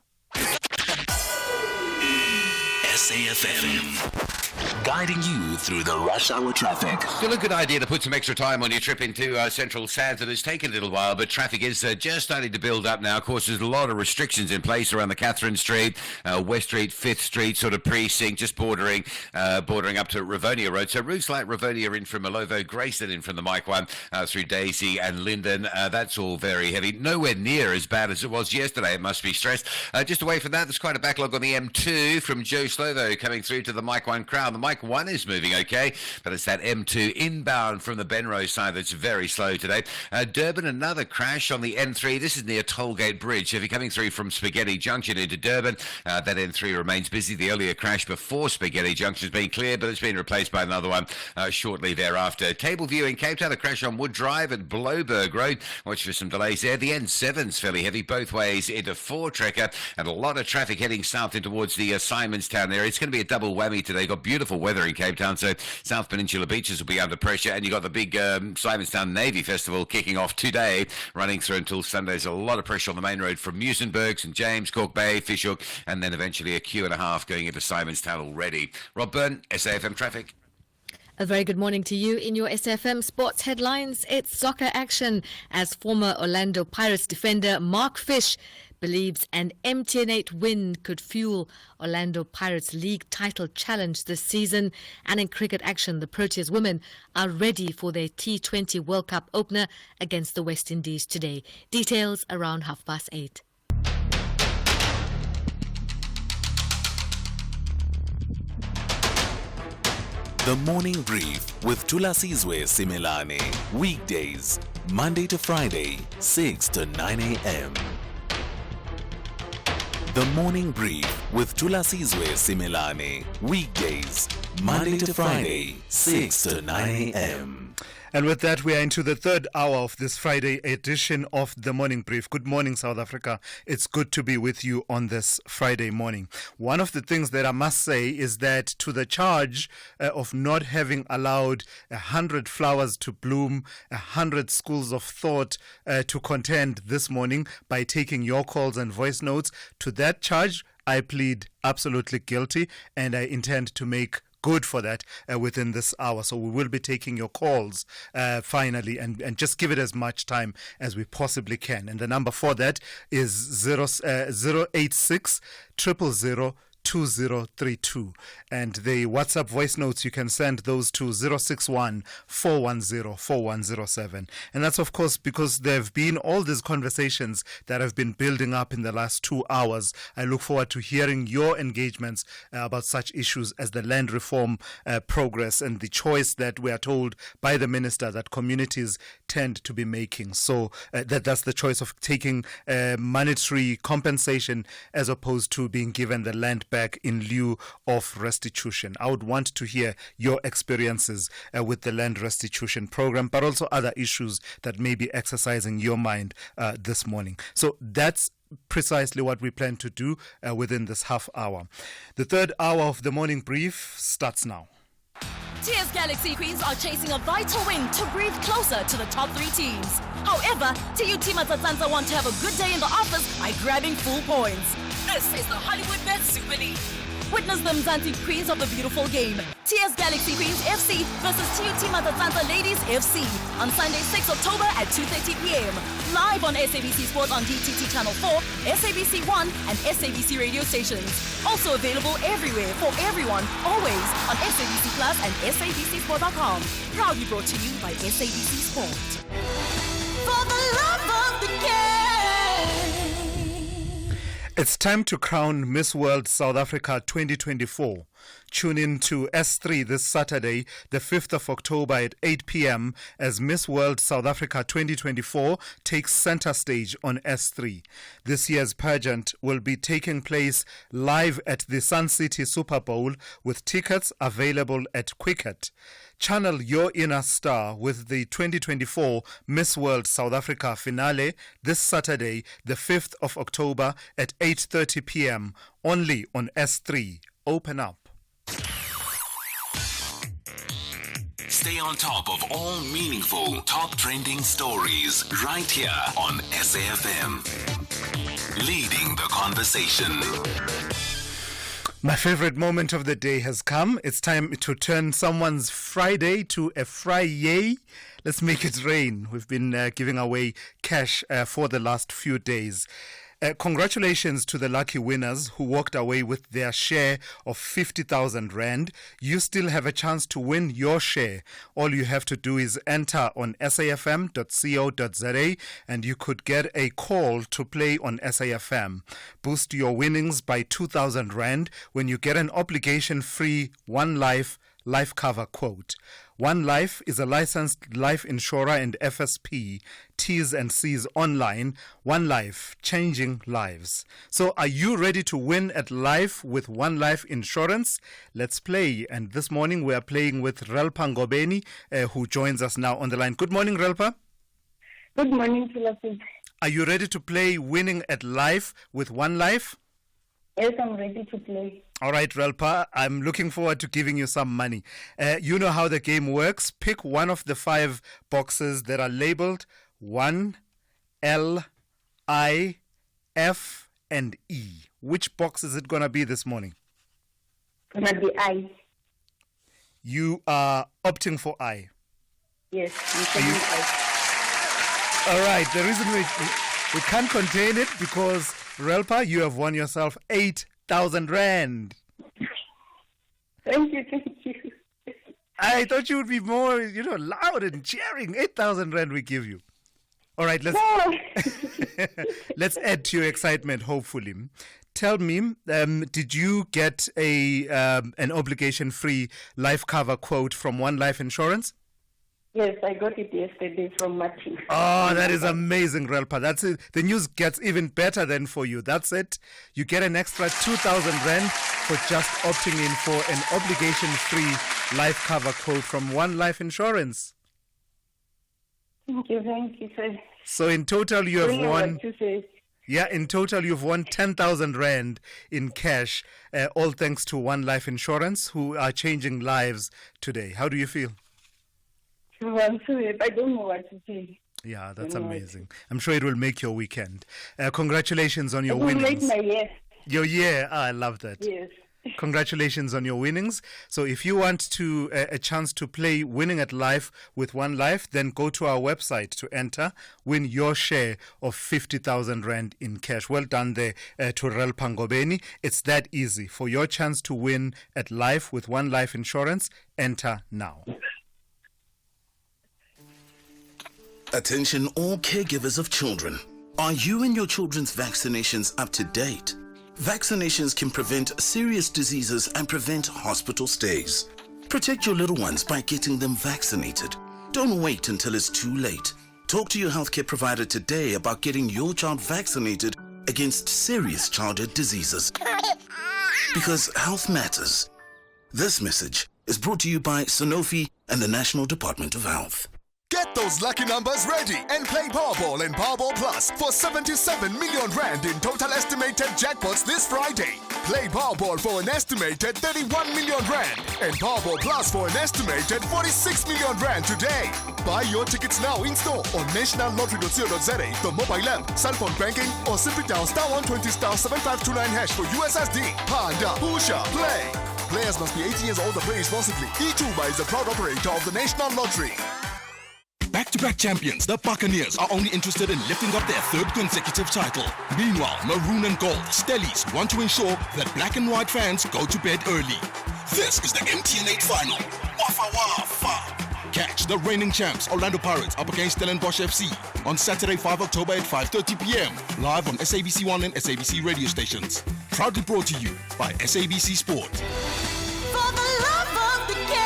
SAfm, guiding you through the rush hour traffic. Still a good idea to put some extra time on your trip into central SADS. It has taken a little while, but traffic is just starting to build up now. Of course, there's a lot of restrictions in place around the Catherine Street, West Street, 5th Street sort of precinct, just bordering up to Rivonia Road. So routes like Rivonia in from Malovo, Grayston in from the Mike 1, through Daisy and Linden. That's all very heavy. Nowhere near as bad as it was yesterday, it must be stressed. Just away from that, there's quite a backlog on the M2 from Joe Slovo coming through to the Mike 1 crowd. The Mike 1 is moving okay, but it's that M2 inbound from the Benrose side that's very slow today. Durban, another crash on the N3. This is near Tollgate Bridge. If you're coming through from Spaghetti Junction into Durban, that N3 remains busy. The earlier crash before Spaghetti Junction has been cleared, but it's been replaced by another one shortly thereafter. Table View in Cape Town, a crash on Wood Drive and Bloberg Road. Watch for some delays there. The N7's fairly heavy both ways into Voortrekker, and a lot of traffic heading south in towards the Simonstown area. It's going to be a double whammy today. Got beautiful weather in Cape Town, so South Peninsula beaches will be under pressure, and you got the big Simonstown Navy Festival kicking off today, running through until Sunday. There's a lot of pressure on the main road from Muizenberg, St James, Cork Bay, Fishhook, and then eventually a Q&a-half going into Simonstown already. Rob Byrne, SAfm Traffic. A very good morning to you. In your SAfm Sports headlines, it's soccer action as former Orlando Pirates defender Mark Fish believes an MTN8 win could fuel Orlando Pirates League title challenge this season. And in cricket action, the Proteas women are ready for their T20 World Cup opener against the West Indies today. Details around 8:30. The Morning Brief with Thulasizwe Simelane. Weekdays, Monday to Friday, 6 to 9 a.m. The Morning Brief with Thulasizwe Simelane. Weekdays, Monday to Friday, 6 to 9 a.m. And with that, we are into the third hour of this Friday edition of The Morning Brief. Good morning, South Africa. It's good to be with you on this Friday morning. One of the things that I must say is that to the charge of not having allowed 100 flowers to bloom, 100 schools of thought to contend this morning by taking your calls and voice notes, to that charge, I plead absolutely guilty, and I intend to make good for that within this hour. So we will be taking your calls finally, and just give it as much time as we possibly can. And the number for that is 086 000 2032, and the WhatsApp voice notes, you can send those to 061 410 4107. And that's of course because there have been all these conversations that have been building up in the last 2 hours. I look forward to hearing your engagements about such issues as the land reform progress and the choice that we are told by the minister that communities tend to be making. So that's the choice of taking monetary compensation as opposed to being given the land back in lieu of restitution. I would want to hear your experiences with the land restitution program, but also other issues that may be exercising your mind this morning. So that's precisely what we plan to do within this half hour. The third hour of the morning brief starts now. TS Galaxy Queens are chasing a vital win to breathe closer to the top 3 teams. However, TUT Matsatsanza want to have a good day in the office by grabbing full points. This is the Hollywood Bet Super League. Witness the Mzansi Queens of the beautiful game. TS Galaxy Queens FC versus TUT Matsatsanza Ladies FC on Sunday, 6 October at 2:30 p.m. Live on SABC Sport on DTT Channel 4, SABC 1 and SABC radio stations. Also available everywhere for everyone, always on SABC Plus and SABCSport.com. Proudly brought to you by SABC Sport. For the love of the game. It's time to crown Miss World South Africa 2024. Tune in to S3 this Saturday, the 5th of October at 8 p.m. as Miss World South Africa 2024 takes center stage on S3. This year's pageant will be taking place live at the Sun City Super Bowl with tickets available at Quicket. Channel your inner star with the 2024 Miss World South Africa finale this Saturday, the 5th of October at 8:30 p.m. only on S3. Open up. Stay on top of all meaningful, top trending stories right here on SAfm. Leading the conversation. My favorite moment of the day has come. It's time to turn someone's Friday to a Fry-yay. Let's make it rain. We've been giving away cash for the last few days. Congratulations to the lucky winners who walked away with their share of 50,000 Rand. You still have a chance to win your share. All you have to do is enter on safm.co.za and you could get a call to play on SAfm. Boost your winnings by 2,000 Rand when you get an obligation-free One Life cover quote. One Life is a licensed life insurer and FSP. T's and C's online. One Life, changing lives. So are you ready to win at life with One Life Insurance? Let's play. And this morning we are playing with Relpa Ngobeni, who joins us now on the line. Good morning, Relpa. Good morning, Thulasizwe. Are you ready to play winning at life with One Life? Yes, I'm ready to play. All right, Relpa, I'm looking forward to giving you some money. You know how the game works. Pick one of the 5 boxes that are labeled 1, L, I, F, and E. Which box is it going to be this morning? It's going to be I. You are opting for I? Yes, I'm taking I. All right, the reason we can't contain it because, Relpa, you have won yourself 8,000 Rand. Thank you. I thought you would be more, loud and cheering. 8,000 Rand we give you. All right, let's add to your excitement, hopefully. Tell me, did you get an obligation-free life cover quote from One Life Insurance? Yes, I got it yesterday from Martin. Oh, that is amazing, Relpa. That's it. The news gets even better then for you. That's it. You get an extra 2,000 Rand for just opting in for an obligation-free life cover quote from One Life Insurance. Thank you, sir. So in total, you have won. Yeah, in total, you've won 10,000 Rand in cash, all thanks to One Life Insurance, who are changing lives today. How do you feel? I'm sorry, I don't know what to say. Yeah, that's amazing. I'm sure it will make your weekend. Congratulations on your winnings. It will make my year. Your year. I love that. Yes. Congratulations on your winnings. So if you want a chance to play Winning at Life with One Life, then go to our website to enter, win your share of 50,000 Rand in cash. Well done there to Relpa Ngobeni. It's that easy. For your chance to win at life with One Life Insurance, enter now. Attention all caregivers of children. Are you and your children's vaccinations up to date? Vaccinations can prevent serious diseases and prevent hospital stays. Protect your little ones by getting them vaccinated. Don't wait until it's too late. Talk to your healthcare provider today about getting your child vaccinated against serious childhood diseases. Because health matters. This message is brought to you by Sanofi and the National Department of Health. Get those lucky numbers ready and play Powerball and Powerball Plus for 77 million Rand in total estimated jackpots this Friday. Play Powerball for an estimated 31 million rand and Powerball Plus for an estimated 46 million rand today. Buy your tickets now in store on nationallottery.co.za, the mobile app, cell phone banking, or simply dial *120*7529# for USSD. Panda, Pusha, Play. Players must be 18 years old to play responsibly. E2 is a proud operator of the National Lottery. Back-to-back champions, the Buccaneers are only interested in lifting up their third consecutive title. Meanwhile, Maroon and Gold, Stellies, want to ensure that black and white fans go to bed early. This is the MTN8 final. Wafa Wafa! Catch the reigning champs, Orlando Pirates, up against Stellenbosch FC on Saturday, 5 October at 5:30 p.m. live on SABC 1 and SABC radio stations. Proudly brought to you by SABC Sport. For the love of the game.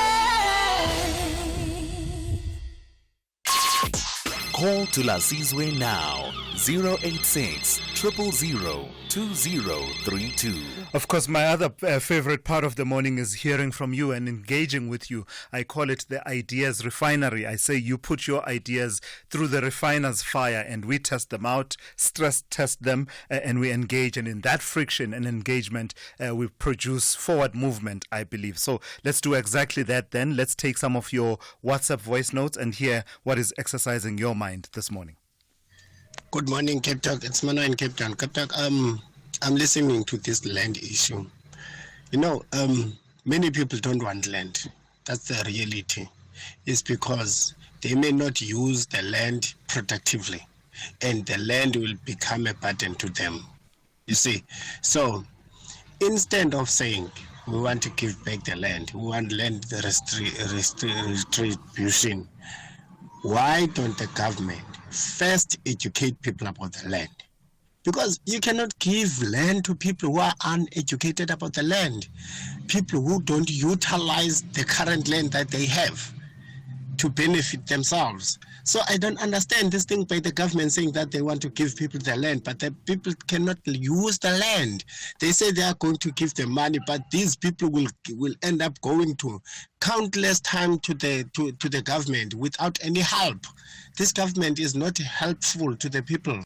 Call Thulasizwe now. 086 000 2032. Of course, my other favorite part of the morning is hearing from you and engaging with you. I call it the ideas refinery. I say you put your ideas through the refiner's fire and we test them out, stress test them, and we engage. And in that friction and engagement, we produce forward movement, I believe. So let's do exactly that then. Let's take some of your WhatsApp voice notes and hear what is exercising your mind this morning. Good morning, Cape Talk. It's Mano in Cape Town. Cape Talk, I'm listening to this land issue. You know, many people don't want land. That's the reality. It's because they may not use the land productively, and the land will become a burden to them. You see, so instead of saying we want to give back the land, we want land retribution, why don't the government first educate people about the land? Because you cannot give land to people who are uneducated about the land, people who don't utilize the current land that they have to benefit themselves. So I don't understand this thing by the government saying that they want to give people the land, but the people cannot use the land. They say they are going to give them money, but these people will end up going to countless time to the government without any help. This government is not helpful to the people.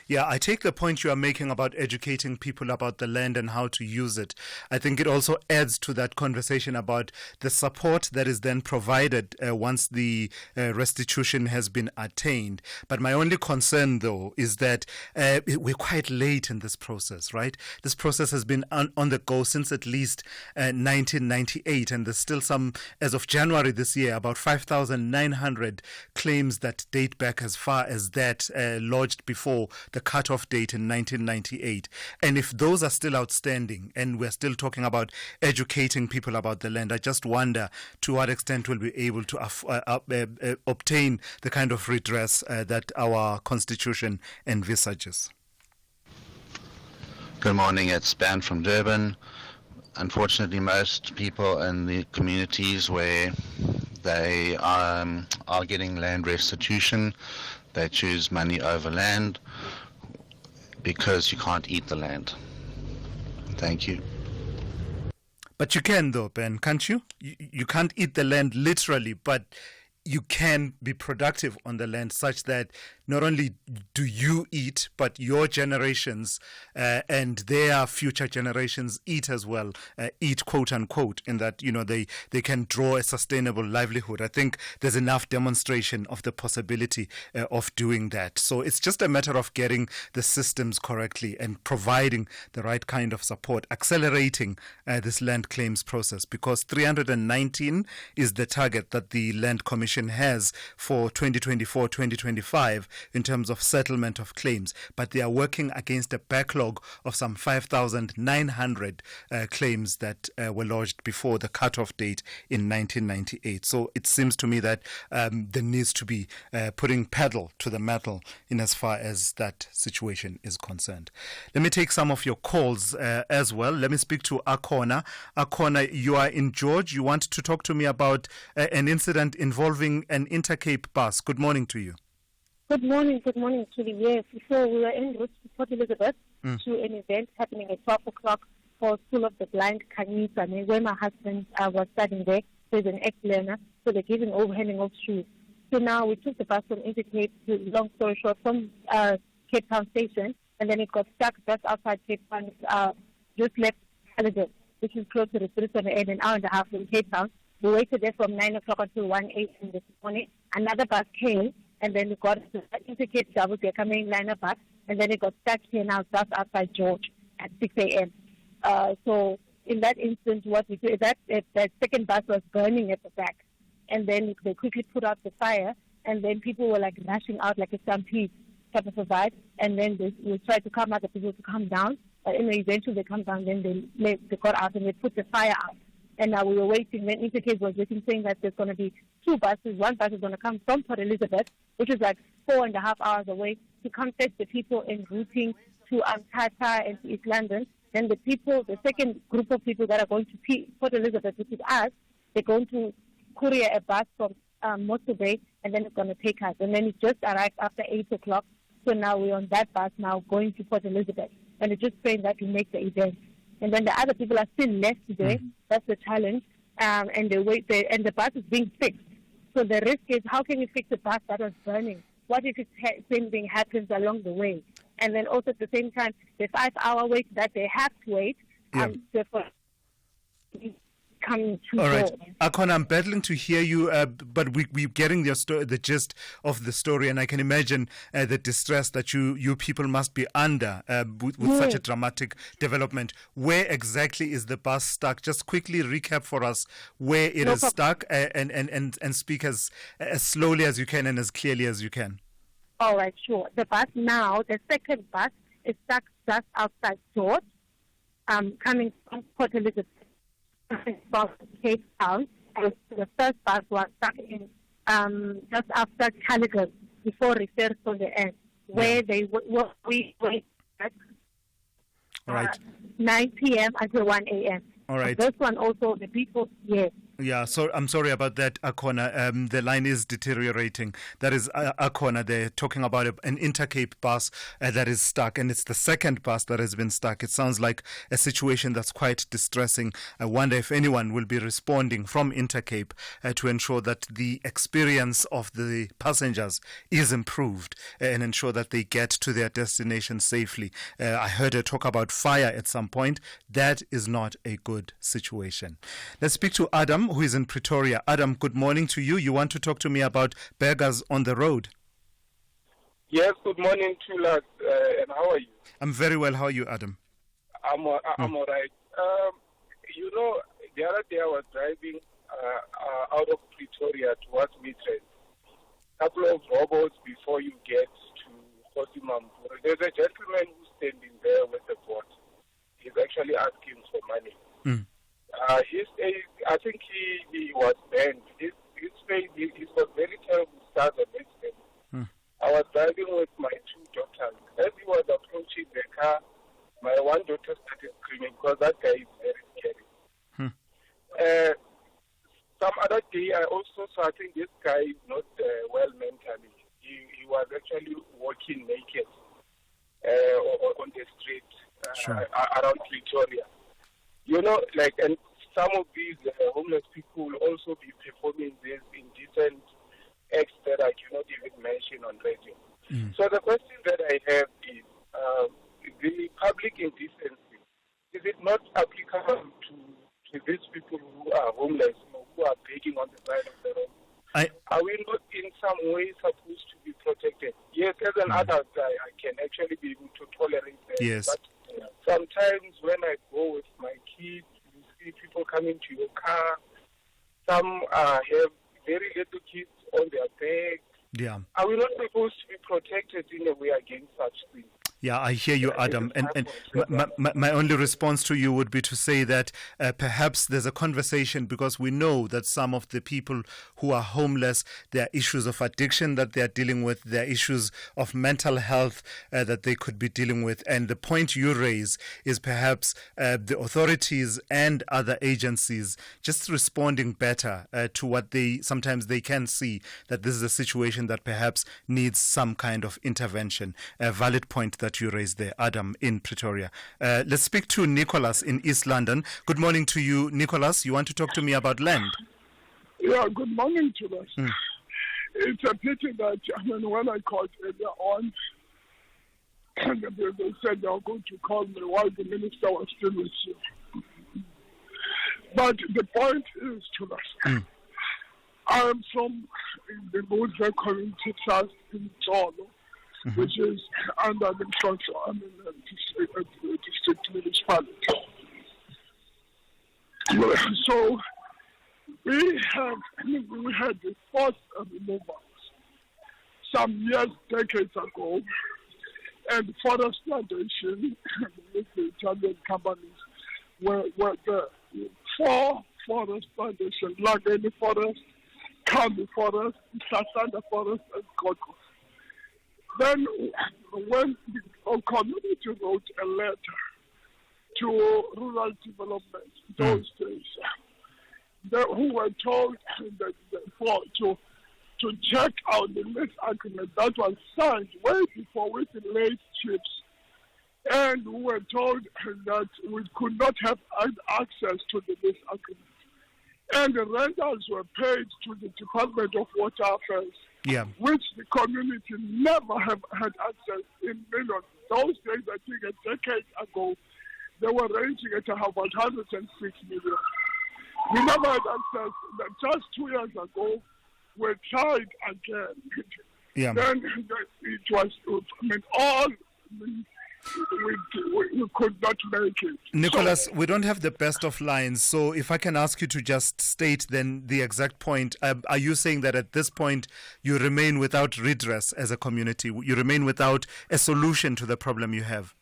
Yeah, I take the point you are making about educating people about the land and how to use it. I think it also adds to that conversation about the support that is then provided once the restitution has been attained. But my only concern, though, is that we're quite late in this process, right? This process has been on the go since at least 1998, and there's still some, as of January this year, about 5,900 claims that date back as far as that lodged before the cutoff date in 1998. And if those are still outstanding and we're still talking about educating people about the land, I just wonder to what extent we'll be able to obtain the kind of redress that our constitution envisages. Good morning, it's Ben from Durban. Unfortunately, most people in the communities where they are getting land restitution, they choose money over land because you can't eat the land. Thank you. But you can, though, Ben, can't you? You can't eat the land literally, but you can be productive on the land such that not only do you eat, but your generations and their future generations eat as well, eat quote unquote, in that, you know, they can draw a sustainable livelihood. I think there's enough demonstration of the possibility of doing that. So it's just a matter of getting the systems correctly and providing the right kind of support, accelerating this land claims process, because 319 is the target that the Land Commission has for 2024-2025 in terms of settlement of claims, but they are working against a backlog of some 5,900 claims that were lodged before the cutoff date in 1998. So it seems to me that there needs to be putting pedal to the metal in as far as that situation is concerned. Let me take some of your calls as well. Let me speak to Akona. Akona, you are in George. You want to talk to me about an incident involving an Intercape bus. Good morning to you. Good morning to the yes. So we were en route to Port Elizabeth to an event happening at 12 o'clock for School of the Blind, Kanyisa, where my husband was studying there. So he's an ex-learner, so they're handing off shoes. So now we took the bus from Intercape to, long story short, from Cape Town Station, and then it got stuck just outside Cape Town just left Caledon, which is close to the Citizen and an hour and a half from Cape Town. We waited there from 9 o'clock until 1 a.m. this morning. Another bus came, and then we got into Cape Town, they're coming liner bus, and then it got stuck here now just outside George at 6 a.m. So in that instance, what we do is that second bus was burning at the back, and then they quickly put out the fire, and then people were like rushing out like a stampede type of a vibe, and then we tried to calm out the people to come down, but eventually they come down, then they got out and they put the fire out. And now we were waiting, then Intercape was waiting, saying that there's going to be two buses. One bus is going to come from Port Elizabeth, which is like 4.5 hours away, to come fetch the people en routing to Tata and to East London. Then the second group of people that are going to Port Elizabeth, which is us, they're going to courier a bus from Mossel Bay, and then it's going to take us. And then it just arrived after 8 o'clock. So now we're on that bus now going to Port Elizabeth. And it's just praying that we make the event. And then the other people are still left today. That's the challenge. And they wait there, and the bus is being fixed. So the risk is, how can we fix a bus that was burning? What if the same thing happens along the way? And then also at the same time, the 5-hour wait that they have to wait. Therefore, coming too all right, short. Akon, I'm battling to hear you, but we're getting the gist of the story, and I can imagine the distress that you people must be under with such a dramatic development. Where exactly is the bus stuck? Just quickly recap for us where it is stuck, and speak as slowly as you can and as clearly as you can. All right, sure. The bus now, the second bus is stuck just outside George, coming from Port Elizabeth, from Cape Town. And the first bus was stuck in just after Caledon, before referred to the end, where we wait at 9 p.m. until 1 a.m. All right. This one also, the people, yes. Yeah, so I'm sorry about that, Akona. The line is deteriorating. That is Akona. They're talking about an Intercape bus that is stuck, and it's the second bus that has been stuck. It sounds like a situation that's quite distressing. I wonder if anyone will be responding from Intercape to ensure that the experience of the passengers is improved and ensure that they get to their destination safely. I heard her talk about fire at some point. That is not a good situation. Let's speak to Adam, who is in Pretoria. Adam, good morning to you. You want to talk to me about beggars on the road? Yes, good morning, Thulas, and how are you? I'm very well. How are you, Adam? I'm all right. You know, the other day I was driving out of Pretoria towards Midrand. A couple of robots before you get to Kosimambura. There's a gentleman who's standing there with a boat. He's actually asking for money. I think he was banned. His face, he's got very terrible scars on his face. I was driving with my two daughters. As he was approaching the car, my one daughter started screaming because that guy is very scary. Some other day, I also saw, I think this guy is not well mentally. He was actually walking naked on the street around Pretoria. You know, like, and some of these homeless people will also be performing these indecent acts that I cannot even mention on radio. So the question that I have is, the public indecency, is it not applicable to these people who are homeless, who are begging on the side of the road? Are we not in some way supposed to be protected? Yes, as an adult, I can actually be able to tolerate that. Yes. But sometimes when I go with my kids, you see people coming to your car. Some have very little kids on their back. Yeah. Are we not supposed to be protected in a way against such things? Yeah, I hear you, Adam. And my only response to you would be to say that perhaps there's a conversation, because we know that some of the people who are homeless, there are issues of addiction that they're dealing with, there are issues of mental health that they could be dealing with. And the point you raise is perhaps the authorities and other agencies just responding better to what sometimes they can see, that this is a situation that perhaps needs some kind of intervention. A valid point that you raised there, Adam, in Pretoria. Let's speak to Nicholas in East London. Good morning to you, Nicholas. You want to talk to me about land? Yeah, good morning to us. It's a pity that, when I called earlier on, And they said they were going to call me while the minister was still with you. But the point is, Thulas, I am from the Muslim community trust in Tolo, which is under the control district municipality. So we had the first removals some years, decades ago, and Forest Foundation with the Italian companies were the 4 Forest Foundation, Lageni Forest, Kami Forest, Sasanda Forest, and Coco. Then when the community wrote a letter to rural development those days, who were told that to check out the lease agreement that was signed way before with the late chiefs, and we were told that we could not have access to the lease agreement. And the rentals were paid to the Department of Water Affairs, which the community never have had access in millions. Those days, I think a decade ago, they were ranging at about 106 million. We never had access. Just 2 years ago, we tried again. Then it was, all we could not make it. Nicholas, we don't have the best of lines, so if I can ask you to just state then the exact point. Are you saying that at this point you remain without redress as a community? You remain without a solution to the problem you have?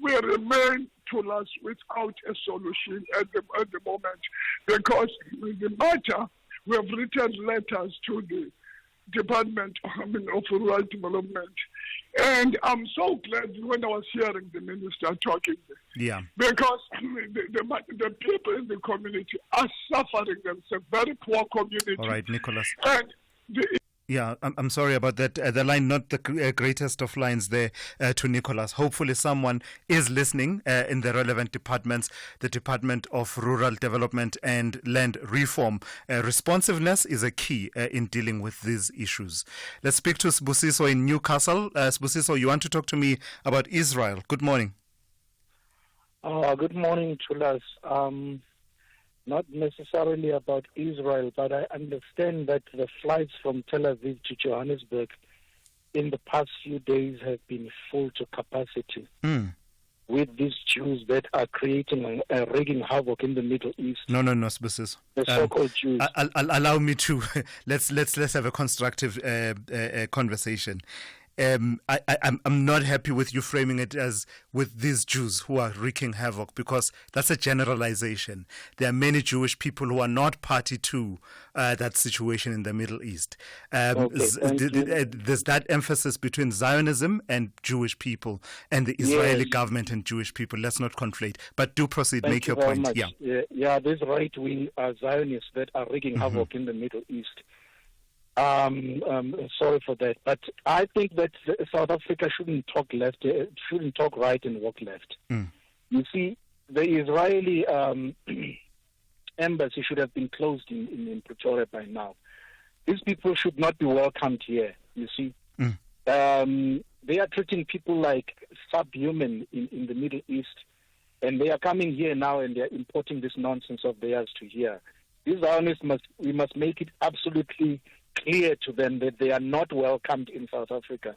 We remain, Thulas, without a solution at the moment, because the matter, we have written letters to the Department of Rural Development. And I'm so glad when I was hearing the minister talking there. Because the people in the community are suffering themselves, very poor community. All right, Nicholas. And I'm sorry about that. The line, not the greatest of lines there to Nicholas. Hopefully someone is listening in the relevant departments, the Department of Rural Development and Land Reform. Responsiveness is a key in dealing with these issues. Let's speak to Sbusiso in Newcastle. Sbusiso, you want to talk to me about Israel. Good morning. Good morning, Thulas. Not necessarily about Israel, but I understand that the flights from Tel Aviv to Johannesburg in the past few days have been full to capacity with these Jews that are creating wreaking havoc in the Middle East. No, Sbusiso. The so-called Jews. Allow me to let's have a constructive conversation. I'm not happy with you framing it as with these Jews who are wreaking havoc, because that's a generalization. There are many Jewish people who are not party to that situation in the Middle East. There's that emphasis between Zionism and Jewish people, and the Israeli government and Jewish people. Let's not conflate. But do proceed, make your point. Much. There's right-wing Zionists that are wreaking havoc in the Middle East. Sorry for that, but I think that South Africa shouldn't talk left, shouldn't talk right and walk left. You see, the Israeli embassy should have been closed in Pretoria by now. These people should not be welcomed here. You see, they are treating people like subhuman in the Middle East, and they are coming here now and they are importing this nonsense of theirs to here. These Zionists we must make it absolutely clear to them that they are not welcomed in South Africa.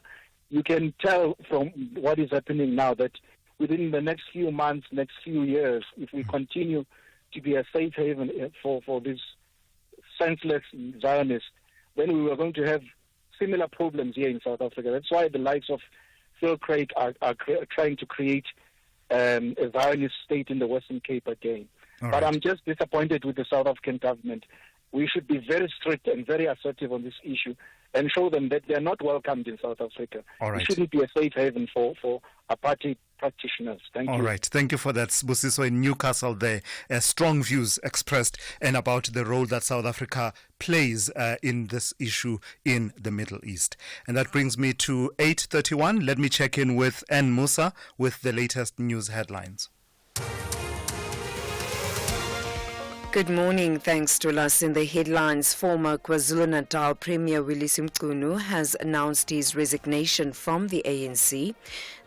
You can tell from what is happening now that within the next few months, next few years, if we continue to be a safe haven for these senseless Zionists, then we are going to have similar problems here in South Africa. That's why the likes of Phil Craig are trying to create a Zionist state in the Western Cape again. But I'm just disappointed with the South African government. We should be very strict and very assertive on this issue and show them that they are not welcomed in South Africa. It shouldn't be a safe haven for apartheid practitioners. Thank you. All right. Thank you for that, Sbusiso in Newcastle there. Strong views expressed and about the role that South Africa plays in this issue in the Middle East. And that brings me to 8:31. Let me check in with Ann Musa with the latest news headlines. Good morning. Thanks to us. In the headlines, former KwaZulu-Natal Premier Willie Mchunu has announced his resignation from the ANC.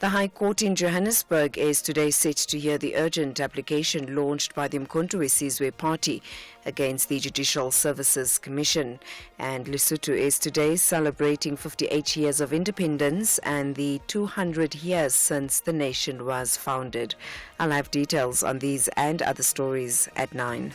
The High Court in Johannesburg is today set to hear the urgent application launched by the Thulasizwe party against the Judicial Services Commission. And Lesotho is today celebrating 58 years of independence and the 200 years since the nation was founded. I'll have details on these and other stories at 9.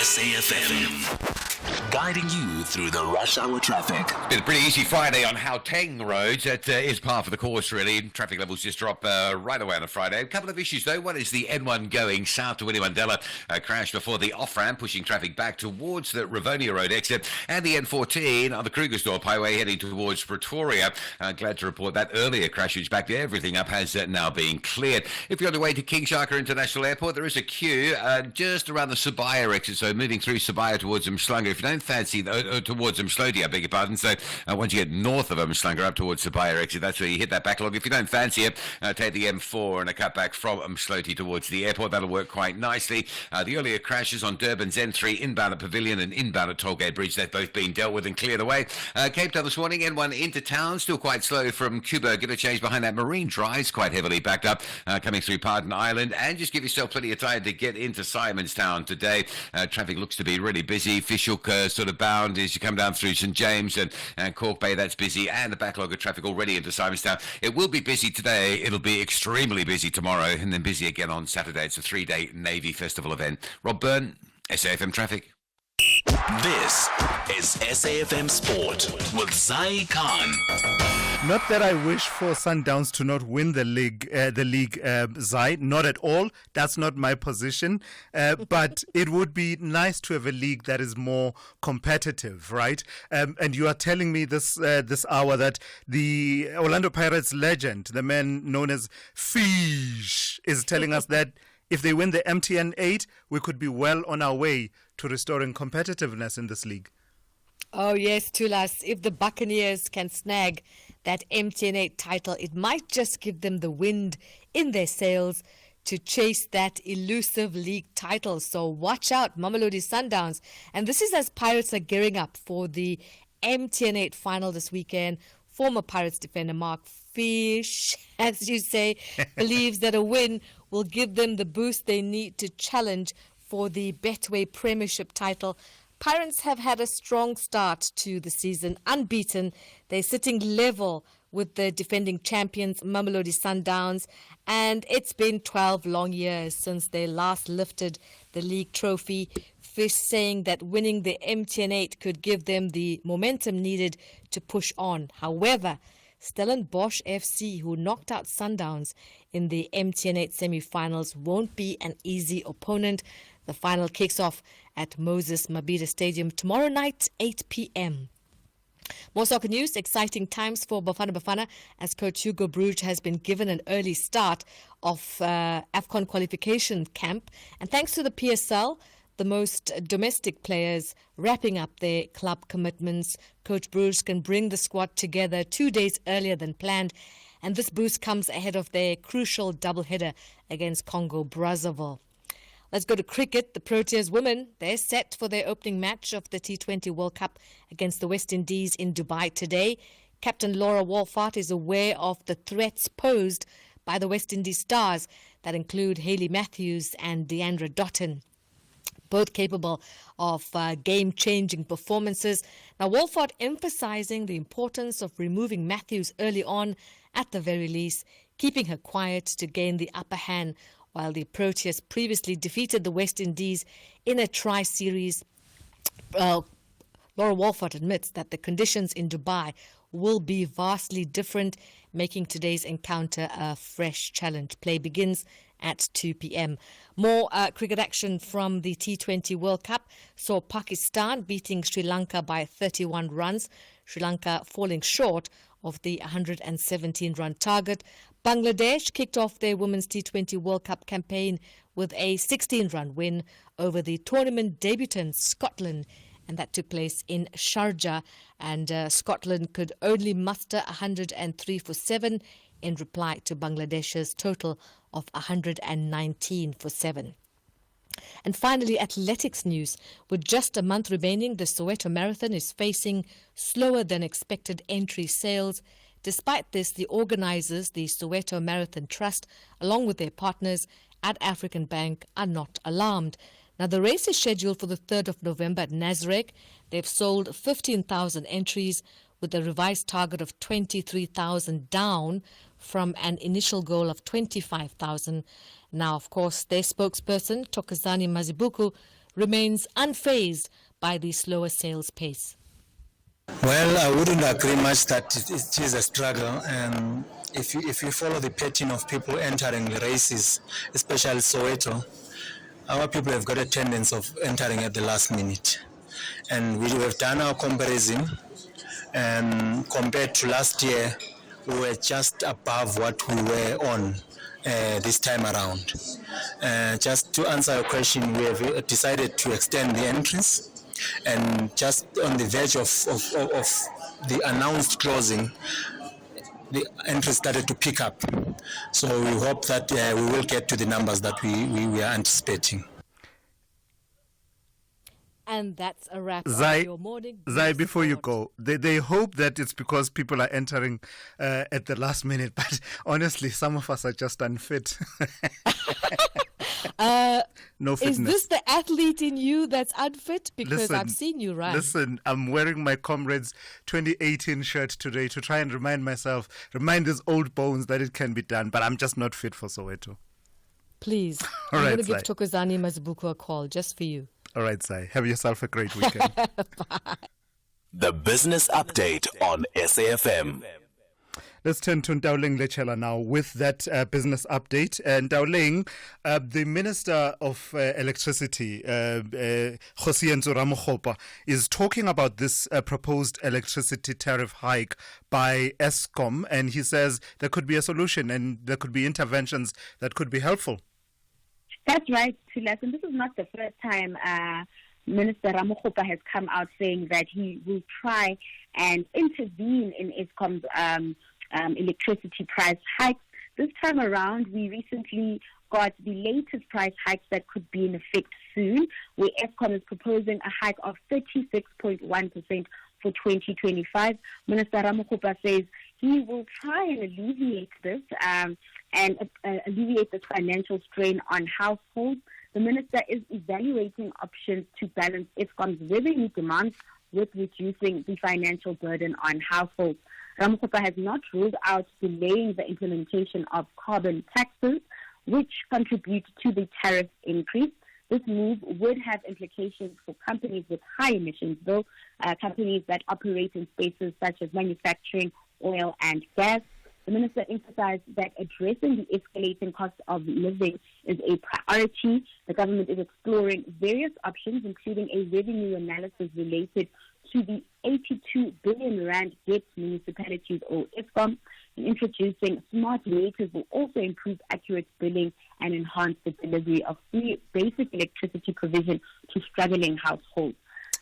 SAfm, guiding you through the rush hour traffic. Been a pretty easy Friday on Gauteng roads. It is par for the course, really. Traffic levels just drop right away on a Friday. A couple of issues, though. One is the N1 going south to Winnie Mandela. Crashed before the off-ramp, pushing traffic back towards the Rivonia Road exit. And the N14 on the Krugersdorp Highway heading towards Pretoria. Glad to report that earlier crash which backed everything up has now been cleared. If you're on the way to King Shaka International Airport, there is a queue just around the Sibaya exit. So moving through Sibaya towards Umhlanga. If you don't fancy towards Umhloti, I beg your pardon. So once you get north of Umhlanga up towards Sibaya exit, that's where you hit that backlog. If you don't fancy it, take the M4 and a cut back from Umhloti towards the airport. That'll work quite nicely. The earlier crashes on Durban's N3 inbound at Pavilion and inbound at Tollgate Bridge, they've both been dealt with and cleared away. Cape Town this morning, N1 into town, still quite slow from Kuba. Interchange behind that Marine Drive, quite heavily backed up, coming through Pardon Island. And just give yourself plenty of time to get into Simonstown today. Traffic looks to be really busy. Fishhook sort of bound as you come down through St James and Cork Bay, that's busy, and the backlog of traffic already into Simonstown. It will be busy today, it'll be extremely busy tomorrow, and then busy again on Saturday. It's a 3-day Navy Festival event. Rob Byrne, SAfm Traffic. This is SAfm Sport with Zai Khan. Not that I wish for Sundowns to not win the league, Zai. Not at all. That's not my position. But it would be nice to have a league that is more competitive, right? And you are telling me this hour that the Orlando Pirates legend, the man known as Fish, is telling us that if they win the MTN 8, we could be well on our way to restoring competitiveness in this league. Oh, yes, Thulas. If the Buccaneers can snag that MTN 8 title, it might just give them the wind in their sails to chase that elusive league title. So watch out, Mamelodi Sundowns. And this is as Pirates are gearing up for the MTN 8 final this weekend. Former Pirates defender Mark Fish, as you say, believes that a win will give them the boost they need to challenge for the Betway Premiership title. Pirates have had a strong start to the season, unbeaten. They're sitting level with the defending champions, Mamelodi Sundowns, and it's been 12 long years since they last lifted the league trophy. Fish saying that winning the MTN 8 could give them the momentum needed to push on. However, Stellenbosch FC, who knocked out Sundowns in the MTN 8 semi-finals, won't be an easy opponent. The final kicks off at Moses Mabhida Stadium tomorrow night, 8 p.m. More soccer news, exciting times for Bafana Bafana as coach Hugo Brood has been given an early start of AFCON qualification camp. And thanks to the PSL, the most domestic players wrapping up their club commitments, Coach Bruce can bring the squad together 2 days earlier than planned. And this boost comes ahead of their crucial doubleheader against Congo-Brazzaville. Let's go to cricket. The Proteas women, they're set for their opening match of the T20 World Cup against the West Indies in Dubai today. Captain Laura Wolfart is aware of the threats posed by the West Indies stars that include Hayley Matthews and Deandra Dottin, both capable of game-changing performances. Now, Wolfart emphasizing the importance of removing Matthews early on, at the very least, keeping her quiet to gain the upper hand, while the Proteas previously defeated the West Indies in a tri-series. Laura Wolfart admits that the conditions in Dubai will be vastly different, making today's encounter a fresh challenge. Play begins at 2 p.m. More cricket action from the T20 World Cup saw Pakistan beating Sri Lanka by 31 runs. Sri Lanka falling short of the 117-run target. Bangladesh kicked off their Women's T20 World Cup campaign with a 16-run win over the tournament debutant Scotland, and that took place in Sharjah. And Scotland could only muster 103 for 7 in reply to Bangladesh's total of 119 for 7. And finally, athletics news. With just a month remaining, the Soweto Marathon is facing slower than expected entry sales. Despite this, the organizers, the Soweto Marathon Trust, along with their partners at African Bank, are not alarmed. Now, the race is scheduled for the 3rd of November at Nasrec. They've sold 15,000 entries with a revised target of 23,000, down from an initial goal of 25,000. Now, of course, their spokesperson, Thokozani Mazibuko, remains unfazed by the slower sales pace. Well, I wouldn't agree much that it is a struggle. If you follow the pattern of people entering the races, especially Soweto, our people have got a tendency of entering at the last minute. And we have done our comparison, and compared to last year, we were just above what we were on this time around. Just to answer your question, we have decided to extend the entries, and just on the verge of the announced closing, the entries started to pick up. So we hope that we will get to the numbers that we are anticipating. And that's a wrap Zai, on your morning. Zai, before you go, they hope that it's because people are entering at the last minute, but honestly, some of us are just unfit. No fitness. Is this the athlete in you that's unfit? Because I've seen you run. Listen, I'm wearing my Comrades 2018 shirt today to try and remind these old bones that it can be done, but I'm just not fit for Soweto. Please. All I'm right, going to give Zai. Thokozani Mazibuko a call just for you. All right, Zai. Have yourself a great weekend. The Business Update on SAfm. Let's turn to Ndauleng Lechela now with that business update. And Ndauleng, the Minister of Electricity, Thulasizwe Simelane, is talking about this proposed electricity tariff hike by Eskom, and he says there could be a solution and there could be interventions that could be helpful. That's right, Thulas, and this is not the first time Minister Ramokgopa has come out saying that he will try and intervene in Eskom's electricity price hikes. This time around, we recently got the latest price hikes that could be in effect soon, where Eskom is proposing a hike of 36.1% for 2025. Minister Ramokgopa says he will try and alleviate this alleviate this financial strain on households. The minister is evaluating options to balance Eskom's revenue demands with reducing the financial burden on households. Ramokgopa has not ruled out delaying the implementation of carbon taxes, which contribute to the tariff increase. This move would have implications for companies with high emissions, though, companies that operate in spaces such as manufacturing, oil, and gas. The minister emphasized that addressing the escalating cost of living is a priority. The government is exploring various options, including a revenue analysis related to the 82 billion rand debt municipalities owe Eskom. And introducing smart meters will also improve accurate billing and enhance the delivery of free basic electricity provision to struggling households.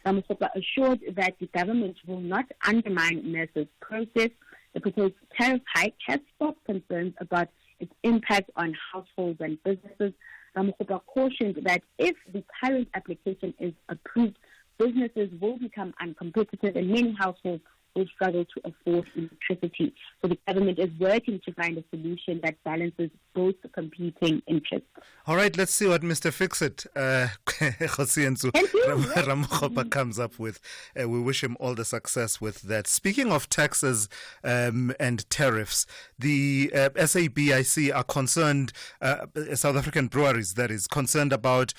Ramokgopa assured that the government will not undermine NERSA's process. The proposed tariff hike has sparked concerns about its impact on households and businesses. Ramokgopa cautioned that if the current application is approved, businesses will become uncompetitive and many households will struggle to afford electricity. So the government is working to find a solution that balances both competing interests. All right, let's see what Mr. Fix-It, Thulasizwe Ramokgopa comes up with. We wish him all the success with that. Speaking of taxes and tariffs, the SABIC are concerned, South African breweries, that is, concerned about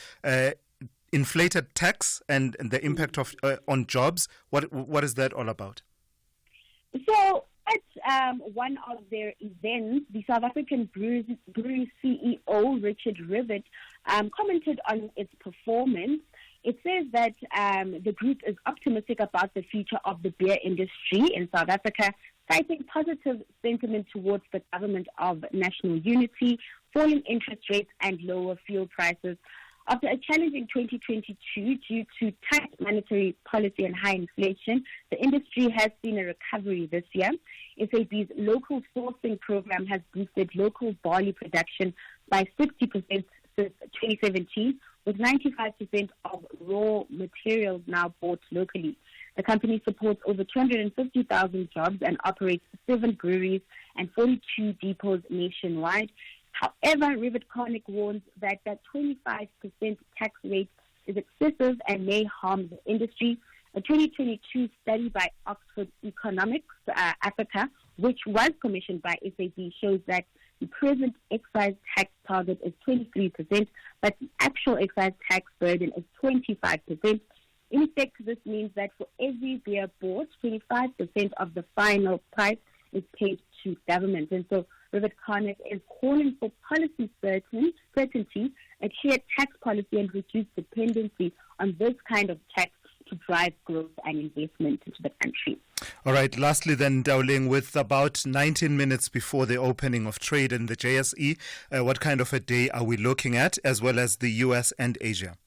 inflated tax and the impact of on jobs. What is that all about? So at one of their events, the South African Brewery CEO, Richard Rivet, commented on its performance. It says that the group is optimistic about the future of the beer industry in South Africa, citing positive sentiment towards the government of national unity, falling interest rates and lower fuel prices. After a challenging 2022 due to tight monetary policy and high inflation, the industry has seen a recovery this year. SAB's local sourcing program has boosted local barley production by 60% since 2017, with 95% of raw materials now bought locally. The company supports over 250,000 jobs and operates 7 breweries and 42 depots nationwide. However, Rivet Carnick warns that 25% tax rate is excessive and may harm the industry. A 2022 study by Oxford Economics Africa, which was commissioned by SAB, shows that the present excise tax target is 23%, but the actual excise tax burden is 25%. In effect, this means that for every beer bought, 25% of the final price is paid to government. And so Rivet Carnick is calling for policy certainty, a clear tax policy, and reduce dependency on this kind of tax to drive growth and investment into the country. All right. Lastly, then, Dowling, with about 19 minutes before the opening of trade in the JSE, what kind of a day are we looking at, as well as the US and Asia?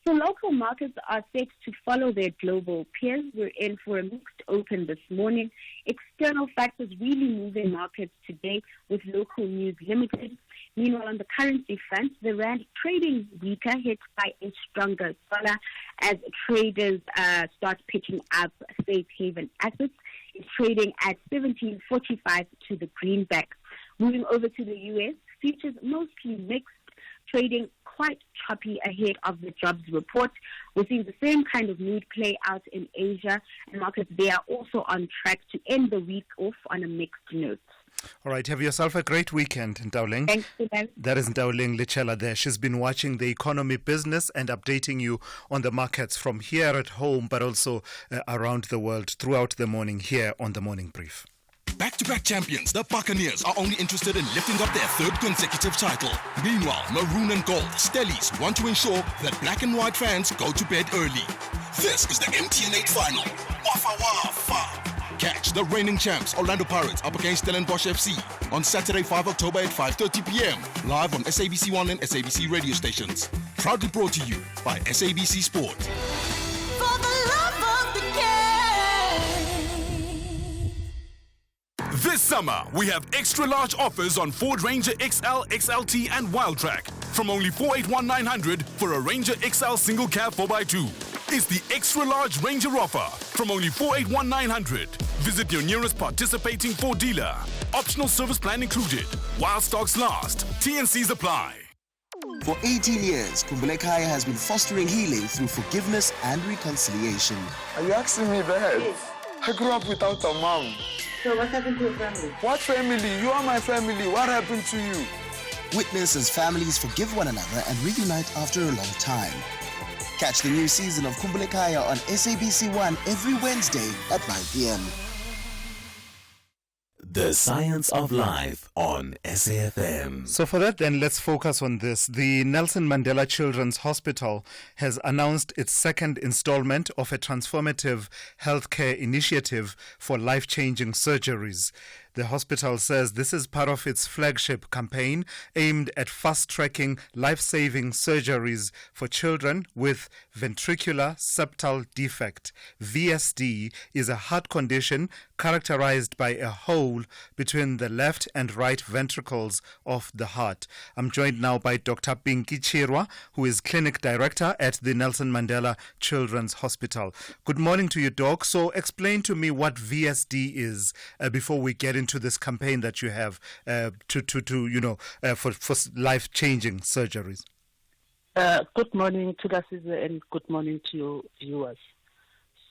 So local markets are set to follow their global peers. We're in for a mixed open this morning. External factors really moving markets today, with local news limited. Meanwhile, on the currency front, the rand trading weaker, hit by a stronger dollar as traders start picking up safe haven assets. It's trading at 17.45 to the greenback. Moving over to the US, futures mostly mixed, trading quite choppy ahead of the jobs report. We're seeing the same kind of mood play out in Asia, and markets there are also on track to end the week off on a mixed note. All right, have yourself a great weekend, Dowling. Thanks, Sudan. That is Dowling Lichela there. She's been watching the economy, business, and updating you on the markets from here at home, but also around the world throughout the morning here on the Morning Brief. Back-to-back champions, the Buccaneers are only interested in lifting up their 3rd consecutive title. Meanwhile, Maroon and Gold, Stellies, want to ensure that black and white fans go to bed early. This is the MTN 8 final. Wafa Wafa. Catch the reigning champs Orlando Pirates up against Stellenbosch FC on Saturday, 5 October at 5:30 p.m. live on SABC 1 and SABC radio stations. Proudly brought to you by SABC Sport. For the love of the game. This summer, we have extra large offers on Ford Ranger XL, XLT and Wildtrak from only $481,900 for a Ranger XL single cab 4x2. It's the extra large Ranger offer from only $481,900. Visit your nearest participating Ford dealer. Optional service plan included. While stocks last. T&Cs apply. For 18 years, Kumbulekaya has been fostering healing through forgiveness and reconciliation. Are you asking me that? Yes. I grew up without a mom. So what happened to your family? What family? You are my family. What happened to you? Witness as families forgive one another and reunite after a long time. Catch the new season of Kumbulekaya on SABC 1 every Wednesday at 9 p.m. The Science of Life on SAfm. So for that, then, let's focus on this. The Nelson Mandela Children's Hospital has announced its 2nd installment of a transformative healthcare initiative for life-changing surgeries. The hospital says this is part of its flagship campaign aimed at fast-tracking life-saving surgeries for children with ventricular septal defect. VSD is a heart condition characterized by a hole between the left and right ventricles of the heart. I'm joined now by Dr. Pinky Chirwa, who is clinic director at the Nelson Mandela Children's Hospital. Good morning to you, Doc. So explain to me what VSD is before we get into this campaign that you have for life-changing surgeries. Good morning, Thulasizwe, and good morning to your viewers.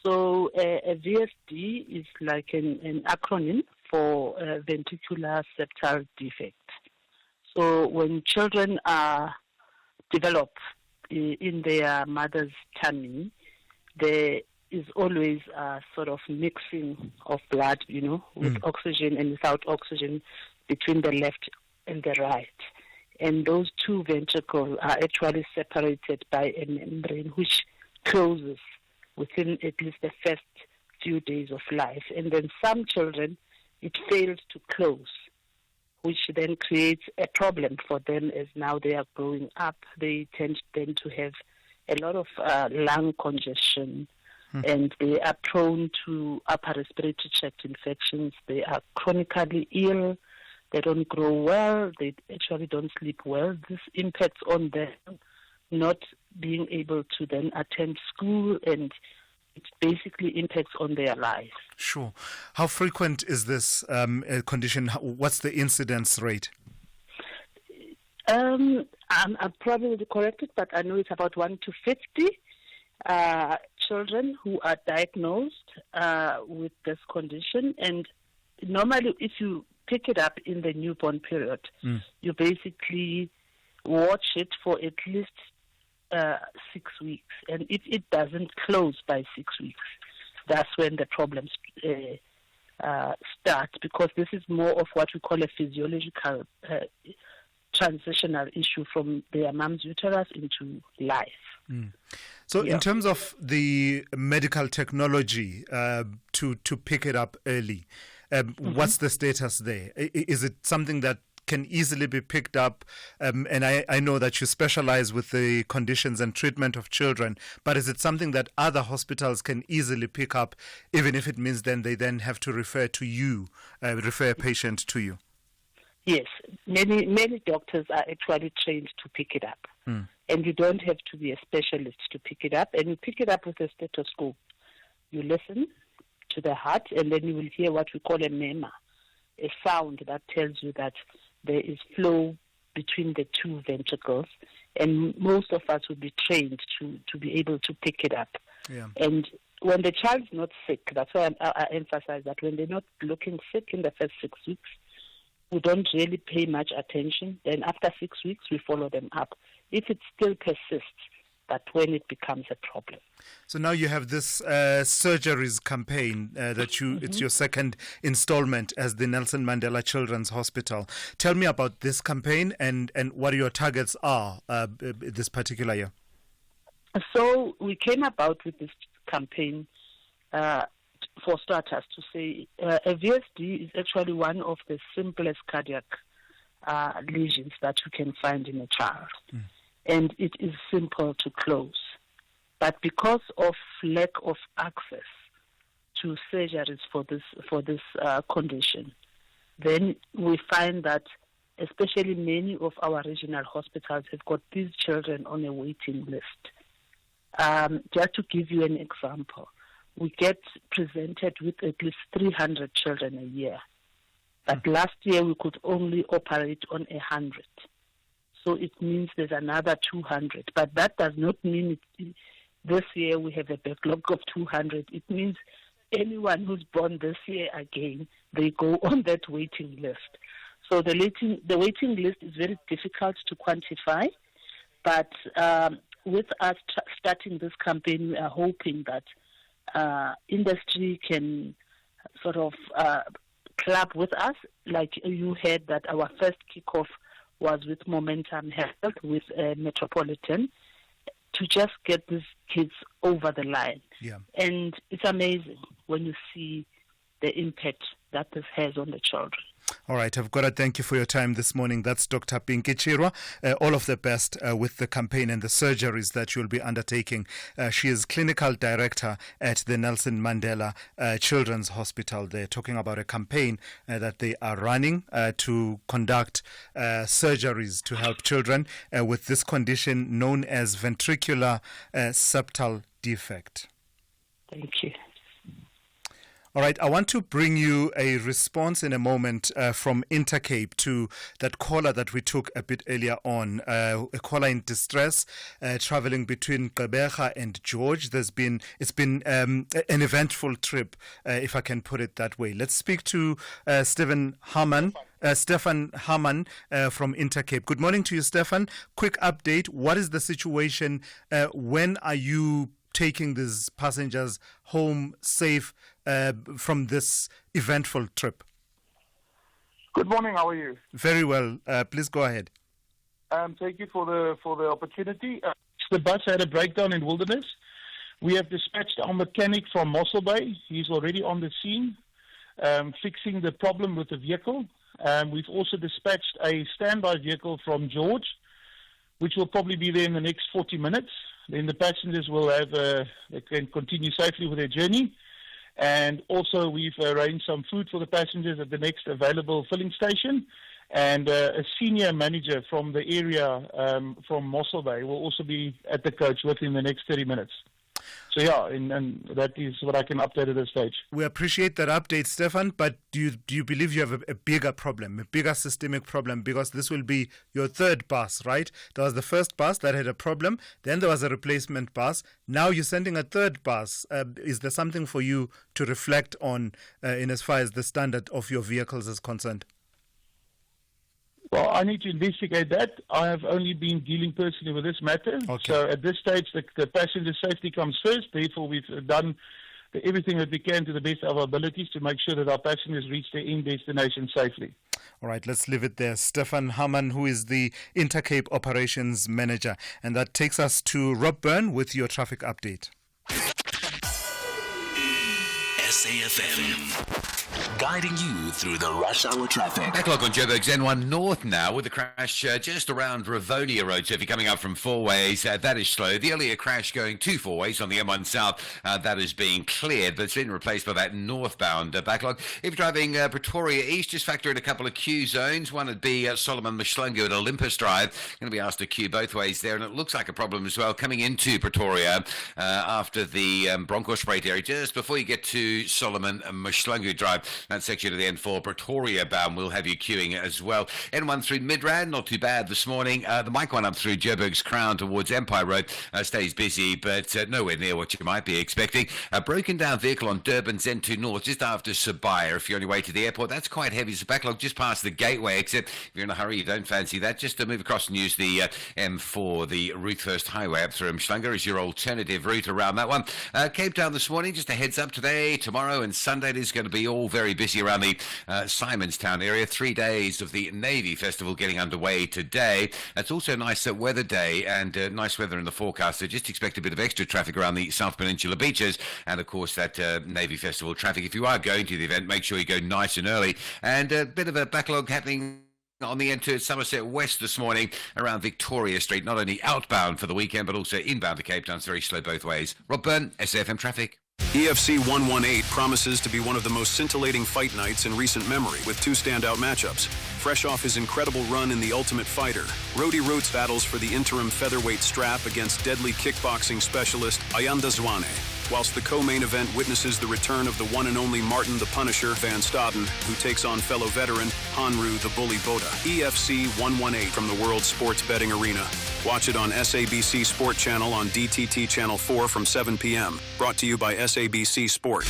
So a VSD is like an acronym for ventricular septal defect. So when children are developed in their mother's tummy, there is always a sort of mixing of blood, with oxygen and without oxygen between the left and the right. And those two ventricles are actually separated by a membrane which closes within at least the first few days of life. And then some children, it fails to close, which then creates a problem for them as now they are growing up. They tend then to have a lot of lung congestion, and they are prone to upper respiratory tract infections. They are chronically ill. They don't grow well. They actually don't sleep well. This impacts on them not being able to then attend school, and it basically impacts on their lives. Sure. How frequent is this condition? What's the incidence rate? I'm probably corrected, but I know it's about 1 to 50 children who are diagnosed with this condition. And normally, if you pick it up in the newborn period, you basically watch it for at least 6 weeks. And if it doesn't close by 6 weeks, that's when the problems start, because this is more of what we call a physiological transitional issue from their mom's uterus into life. So in terms of the medical technology to pick it up early, what's the status there? Is it something that can easily be picked up? And I know that you specialize with the conditions and treatment of children, but is it something that other hospitals can easily pick up, even if it means then they then have to refer to you, refer a patient to you? Yes, many doctors are actually trained to pick it up. And you don't have to be a specialist to pick it up. And you pick it up with a stethoscope. You listen to the heart, and then you will hear what we call a murmur, a sound that tells you that there is flow between the two ventricles. And most of us will be trained to be able to pick it up. Yeah. And when the child's not sick, that's why I emphasize that when they're not looking sick in the first 6 weeks, we don't really pay much attention. Then after 6 weeks, we follow them up. If it still persists, that's when it becomes a problem. So now you have this surgeries campaign that it's your second installment as the Nelson Mandela Children's Hospital. Tell me about this campaign and what your targets are this particular year. So we came about with this campaign for starters to say a VSD is actually one of the simplest cardiac lesions that you can find in a child. And it is simple to close. But because of lack of access to surgeries for this condition, then we find that especially many of our regional hospitals have got these children on a waiting list. Just to give you an example, we get presented with at least 300 children a year. But last year we could only operate on 100. So it means there's another 200. But that does not mean this year we have a backlog of 200. It means anyone who's born this year again, they go on that waiting list. So the waiting list is very difficult to quantify. But with us starting this campaign, we are hoping that industry can sort of club with us. Like you heard that our first kickoff was with Momentum Health, with Metropolitan, to just get these kids over the line. Yeah. And it's amazing when you see the impact that this has on the children. All right, I've got to thank you for your time this morning. That's Dr. Pinky Chirwa. All of the best with the campaign and the surgeries that you'll be undertaking. She is clinical director at the Nelson Mandela Children's Hospital. They're talking about a campaign that they are running to conduct surgeries to help children with this condition known as ventricular septal defect. Thank you. All right, I want to bring you a response in a moment from Intercape to that caller that we took a bit earlier on, a caller in distress traveling between Gqeberha and George. It's been an eventful trip, if I can put it that way. Let's speak to Stefan Harman from Intercape. Good morning to you, Stefan. Quick update. What is the situation? When are you taking these passengers home safe from this eventful trip? Good morning. How are you? Very well. Please go ahead. Thank you for the opportunity. The bus had a breakdown in Wilderness. We have dispatched our mechanic from Mossel Bay. He's already on the scene, fixing the problem with the vehicle. We've also dispatched a standby vehicle from George, which will probably be there in the next 40 minutes. Then the passengers will they can continue safely with their journey. And also we've arranged some food for the passengers at the next available filling station. And a senior manager from the area, from Mossel Bay, will also be at the coach within the next 30 minutes. So, yeah, and that is what I can update at this stage. We appreciate that update, Stefan, but do you believe you have a bigger problem, a bigger systemic problem? Because this will be your third bus, right? There was the first bus that had a problem, then there was a replacement bus. Now you're sending a third bus. Is there something for you to reflect on in as far as the standard of your vehicles is concerned? Well, I need to investigate that. I have only been dealing personally with this matter. Okay. So at this stage, the passenger safety comes first. Therefore, we've done everything that we can to the best of our abilities to make sure that our passengers reach their end destination safely. All right, let's leave it there. Stefan Hamann, who is the Intercape Operations Manager. And that takes us to Rob Byrne with your traffic update. SAfm, guiding you through the rush hour traffic. Backlog on Joburg's N1 North now with a crash just around Ravonia Road. So if you're coming up from Four Ways, that is slow. The earlier crash going to Four Ways on the M1 South, that is being cleared, but it's been replaced by that northbound backlog. If you're driving Pretoria East, just factor in a couple of queue zones. One would be Solomon Mshlungu at Olympus Drive. Going to be asked to queue both ways there, and it looks like a problem as well coming into Pretoria after the Bronkhorstspruit area, just before you get to Solomon Mshlungu Drive. That section of the N4 Pretoria bound will have you queuing as well. N1 through Midrand, not too bad this morning. The Mike one up through Joburg's Crown towards Empire Road stays busy, but nowhere near what you might be expecting. A broken down vehicle on Durban's N2 North just after Sabaya. If you're on your way to the airport, that's quite heavy. It's a backlog just past the gateway exit. If you're in a hurry, you don't fancy that. Just to move across and use the M4, the Ruth First Highway up through Mshlungu is your alternative route around that one. Cape Town this morning, just a heads up today, tomorrow and Sunday it is going to be all very busy around the Simonstown area. 3 days of the Navy Festival getting underway today. It's also a nice weather day and nice weather in the forecast, so just expect a bit of extra traffic around the South Peninsula beaches and of course that Navy Festival traffic. If you are going to the event, make sure you go nice and early. And a bit of a backlog happening on the N2 at Somerset West this morning around Victoria Street, not only outbound for the weekend but also inbound to Cape Town. It's very slow both ways. Rob Byrne, SAfm Traffic. EFC 118 promises to be one of the most scintillating fight nights in recent memory, with two standout matchups. Fresh off his incredible run in The Ultimate Fighter, Rody Roots battles for the interim featherweight strap against deadly kickboxing specialist Ayanda Zwane, whilst the co-main event witnesses the return of the one and only Martin the Punisher Van Staden, who takes on fellow veteran Hanru the Bully Boda. EFC 118 from the World Sports Betting Arena. Watch it on SABC Sport Channel on DTT Channel 4 from 7 p.m. Brought to you by SABC Sport.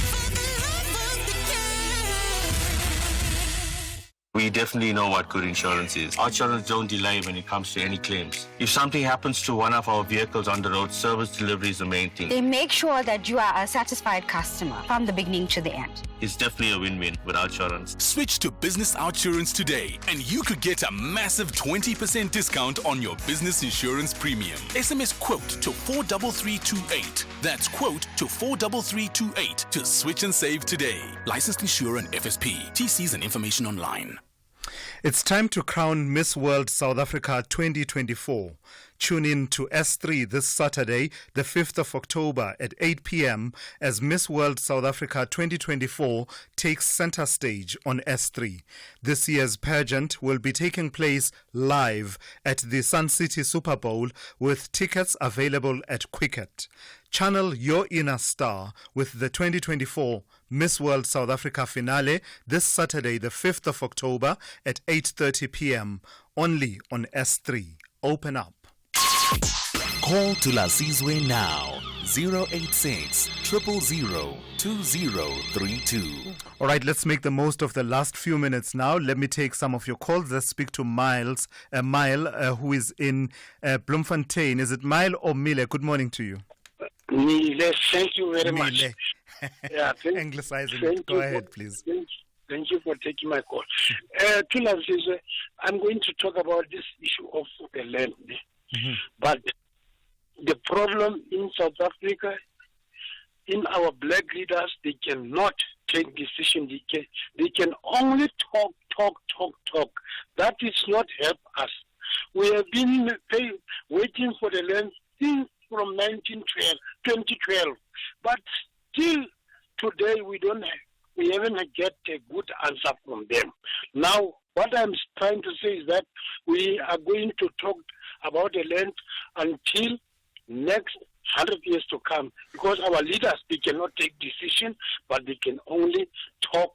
We definitely know what good insurance is. Our insurance don't delay when it comes to any claims. If something happens to one of our vehicles on the road, service delivery is the main thing. They make sure that you are a satisfied customer from the beginning to the end. It's definitely a win-win with our insurance. Switch to Business Outsurance today and you could get a massive 20% discount on your business insurance premium. SMS quote to 43328. That's quote to 43328 to switch and save today. Licensed insurer and FSP. TCs and information online. It's time to crown Miss World South Africa 2024. Tune in to S3 this Saturday, the 5th of October at 8 p.m. as Miss World South Africa 2024 takes center stage on S3. This year's pageant will be taking place live at the Sun City Super Bowl with tickets available at Quicket. Channel your inner star with the 2024 Miss World South Africa finale this Saturday, the 5th of October at 8:30 p.m. only on S3. Open up. Call Thulasizwe now. 086 000 2032. All right, let's make the most of the last few minutes now. Let me take some of your calls. Let's speak to Mile, who is in Bloemfontein. Is it Mile or Mile? Good morning to you. Mile, thank you very much. Yeah, anglicizing it. Go ahead, please. Thank you for taking my call. Thulasizwe, I'm going to talk about this issue of the land. Mm-hmm. But the problem in South Africa, in our black leaders, they cannot take decisions. They can only talk. That is not help us. We have been waiting for the land since from 2012, but still today we haven't get a good answer from them. Now, what I'm trying to say is that we are going to talk about the land until next 100 years to come, because our leaders, they cannot take decision, but they can only talk.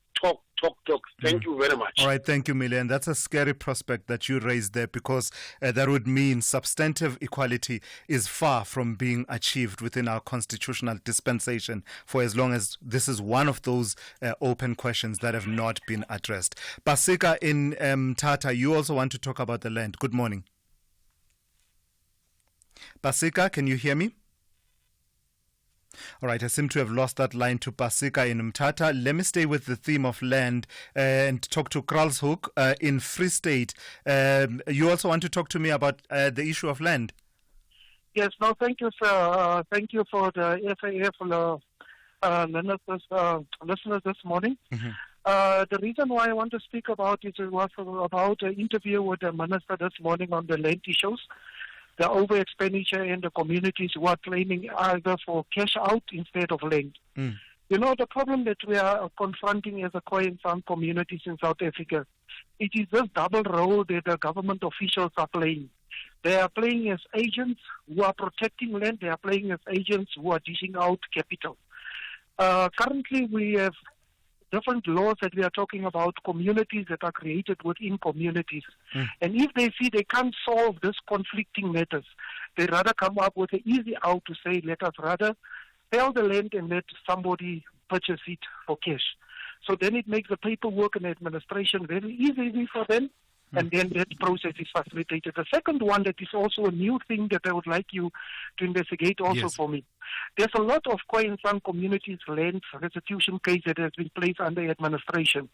Thank you very much. All right, thank you, Milan. That's a scary prospect that you raised there, because that would mean substantive equality is far from being achieved within our constitutional dispensation, for as long as this is one of those open questions that have not been addressed. Basika in Tata, you also want to talk about the land. Good morning. Basika, can you hear me? All right, I seem to have lost that line to Basika in Mthatha. Let me stay with the theme of land and talk to Kralshoek in Free State. You also want to talk to me about the issue of land? Yes, no, thank you, sir. Thank you for the SAF listeners this morning. Mm-hmm. The reason why I want to speak about it was about an interview with the minister this morning on the land issues. The over-expenditure in the communities who are claiming either for cash out instead of land. Mm. You know, the problem that we are confronting as a Khoi and San communities in South Africa, it is this double role that the government officials are playing. They are playing as agents who are protecting land. They are playing as agents who are dishing out capital. Currently, we have different laws that we are talking about, communities that are created within communities. And if they see they can't solve this conflicting matters, they rather come up with an easy out to say, let us rather sell the land and let somebody purchase it for cash. So then it makes the paperwork and administration very easy for them, and then that process is facilitated. The second one that is also a new thing that I would like you to investigate also for me. There's a lot of Khoi and San communities' land restitution case that has been placed under administration.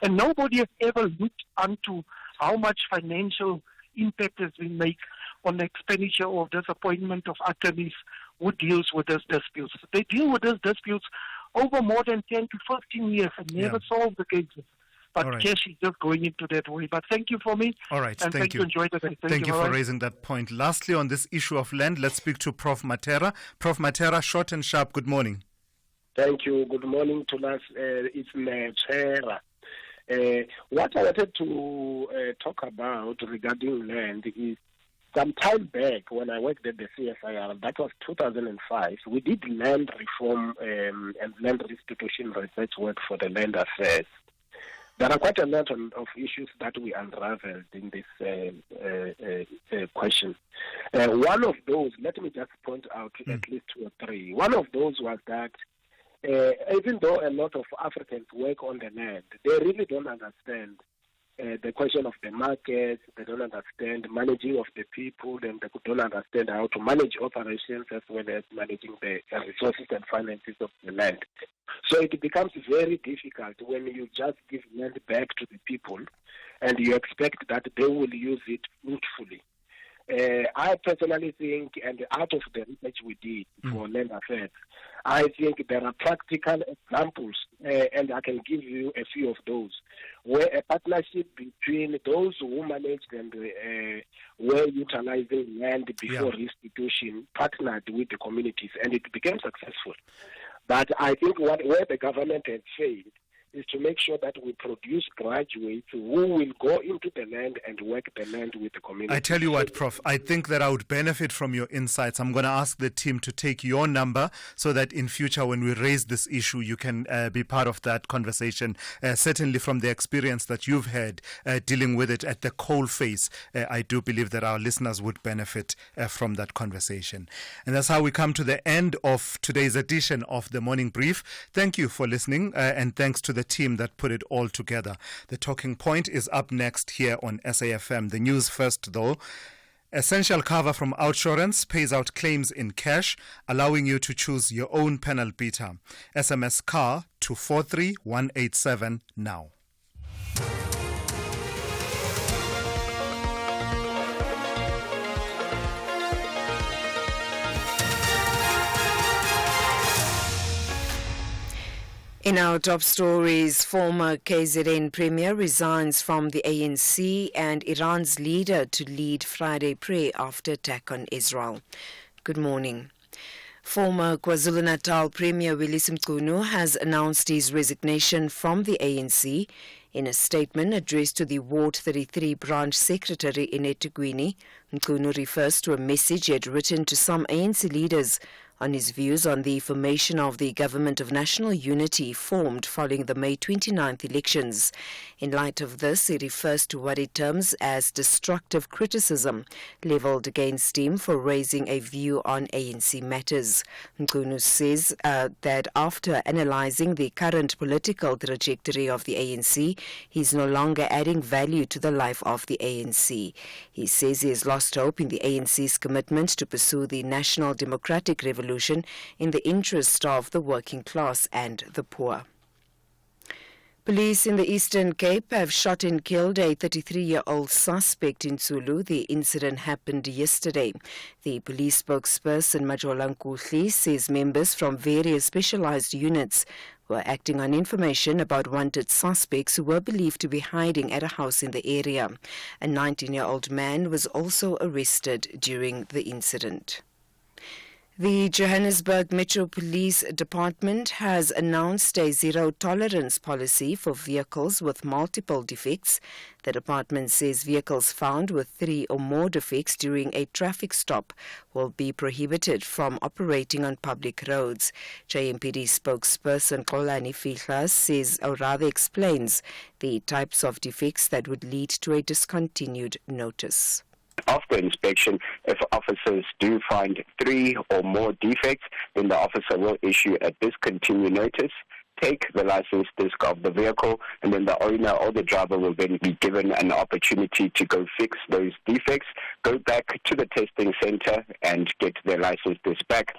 And nobody has ever looked onto how much financial impact has been made on the expenditure or disappointment of attorneys who deals with these disputes. They deal with these disputes over more than 10 to 15 years and never solve the cases. But cash is just going into that way. But thank you for me. All right, and thank you. Enjoy the day. Thank you for raising that point. Lastly, on this issue of land, let's speak to Prof. Matera. Prof. Matera, short and sharp, good morning. Thank you. Good morning to us. It's Matera. What I wanted to talk about regarding land is some time back when I worked at the CSIR, that was 2005, we did land reform and land restitution research work for the land affairs. There are quite a lot of issues that we unraveled in this question. One of those, let me just point out at least two or three. One of those was that even though a lot of Africans work on the land, they really don't understand the question of the market, they don't understand managing of the people, and they don't understand how to manage operations as well as managing the resources and finances of the land. So it becomes very difficult when you just give land back to the people and you expect that they will use it fruitfully. I personally think, and out of the research we did for land affairs, I think there are practical examples, and I can give you a few of those, where a partnership between those who managed and were utilizing land before restitution partnered with the communities, and it became successful. But I think where the government has failed is to make sure that we produce graduates who will go into the land and work the land with the community. I tell you what, Prof, I think that I would benefit from your insights. I'm going to ask the team to take your number so that in future when we raise this issue, you can be part of that conversation. Certainly from the experience that you've had dealing with it at the coalface, I do believe that our listeners would benefit from that conversation. And that's how we come to the end of today's edition of the Morning Brief. Thank you for listening, and thanks to the team that put it all together. The Talking Point is up next here on SAfm. The news first, though. Essential cover from Outsurance pays out claims in cash, allowing you to choose your own panel beater. SMS CAR to 43187 now. In our top stories, former KZN Premier resigns from the ANC and Iran's leader to lead Friday prayer after attack on Israel. Good morning. Former KwaZulu-Natal Premier Willie Mchunu has announced his resignation from the ANC. In a statement addressed to the Ward 33 branch secretary in eThekwini, Mchunu refers to a message he had written to some ANC leaders on his views on the formation of the Government of National Unity formed following the May 29th elections. In light of this, he refers to what he terms as destructive criticism levelled against him for raising a view on ANC matters. Mchunu says that after analysing the current political trajectory of the ANC, he is no longer adding value to the life of the ANC. He says he has lost hope in the ANC's commitment to pursue the national democratic revolution in the interest of the working class and the poor. Police in the Eastern Cape have shot and killed a 33-year-old suspect in Zulu. The incident happened yesterday. The police spokesperson Majola Nkuhli says members from various specialized units were acting on information about wanted suspects who were believed to be hiding at a house in the area. A 19-year-old man was also arrested during the incident. The Johannesburg Metro Police Department has announced a zero-tolerance policy for vehicles with multiple defects. The department says vehicles found with 3 or more defects during a traffic stop will be prohibited from operating on public roads. JMPD spokesperson Kolani Fihla says, or rather explains, the types of defects that would lead to a discontinued notice. After inspection, if officers do find 3 or more defects, then the officer will issue a discontinue notice, take the license disc of the vehicle, and then the owner or the driver will then be given an opportunity to go fix those defects, go back to the testing center and get their license disc back.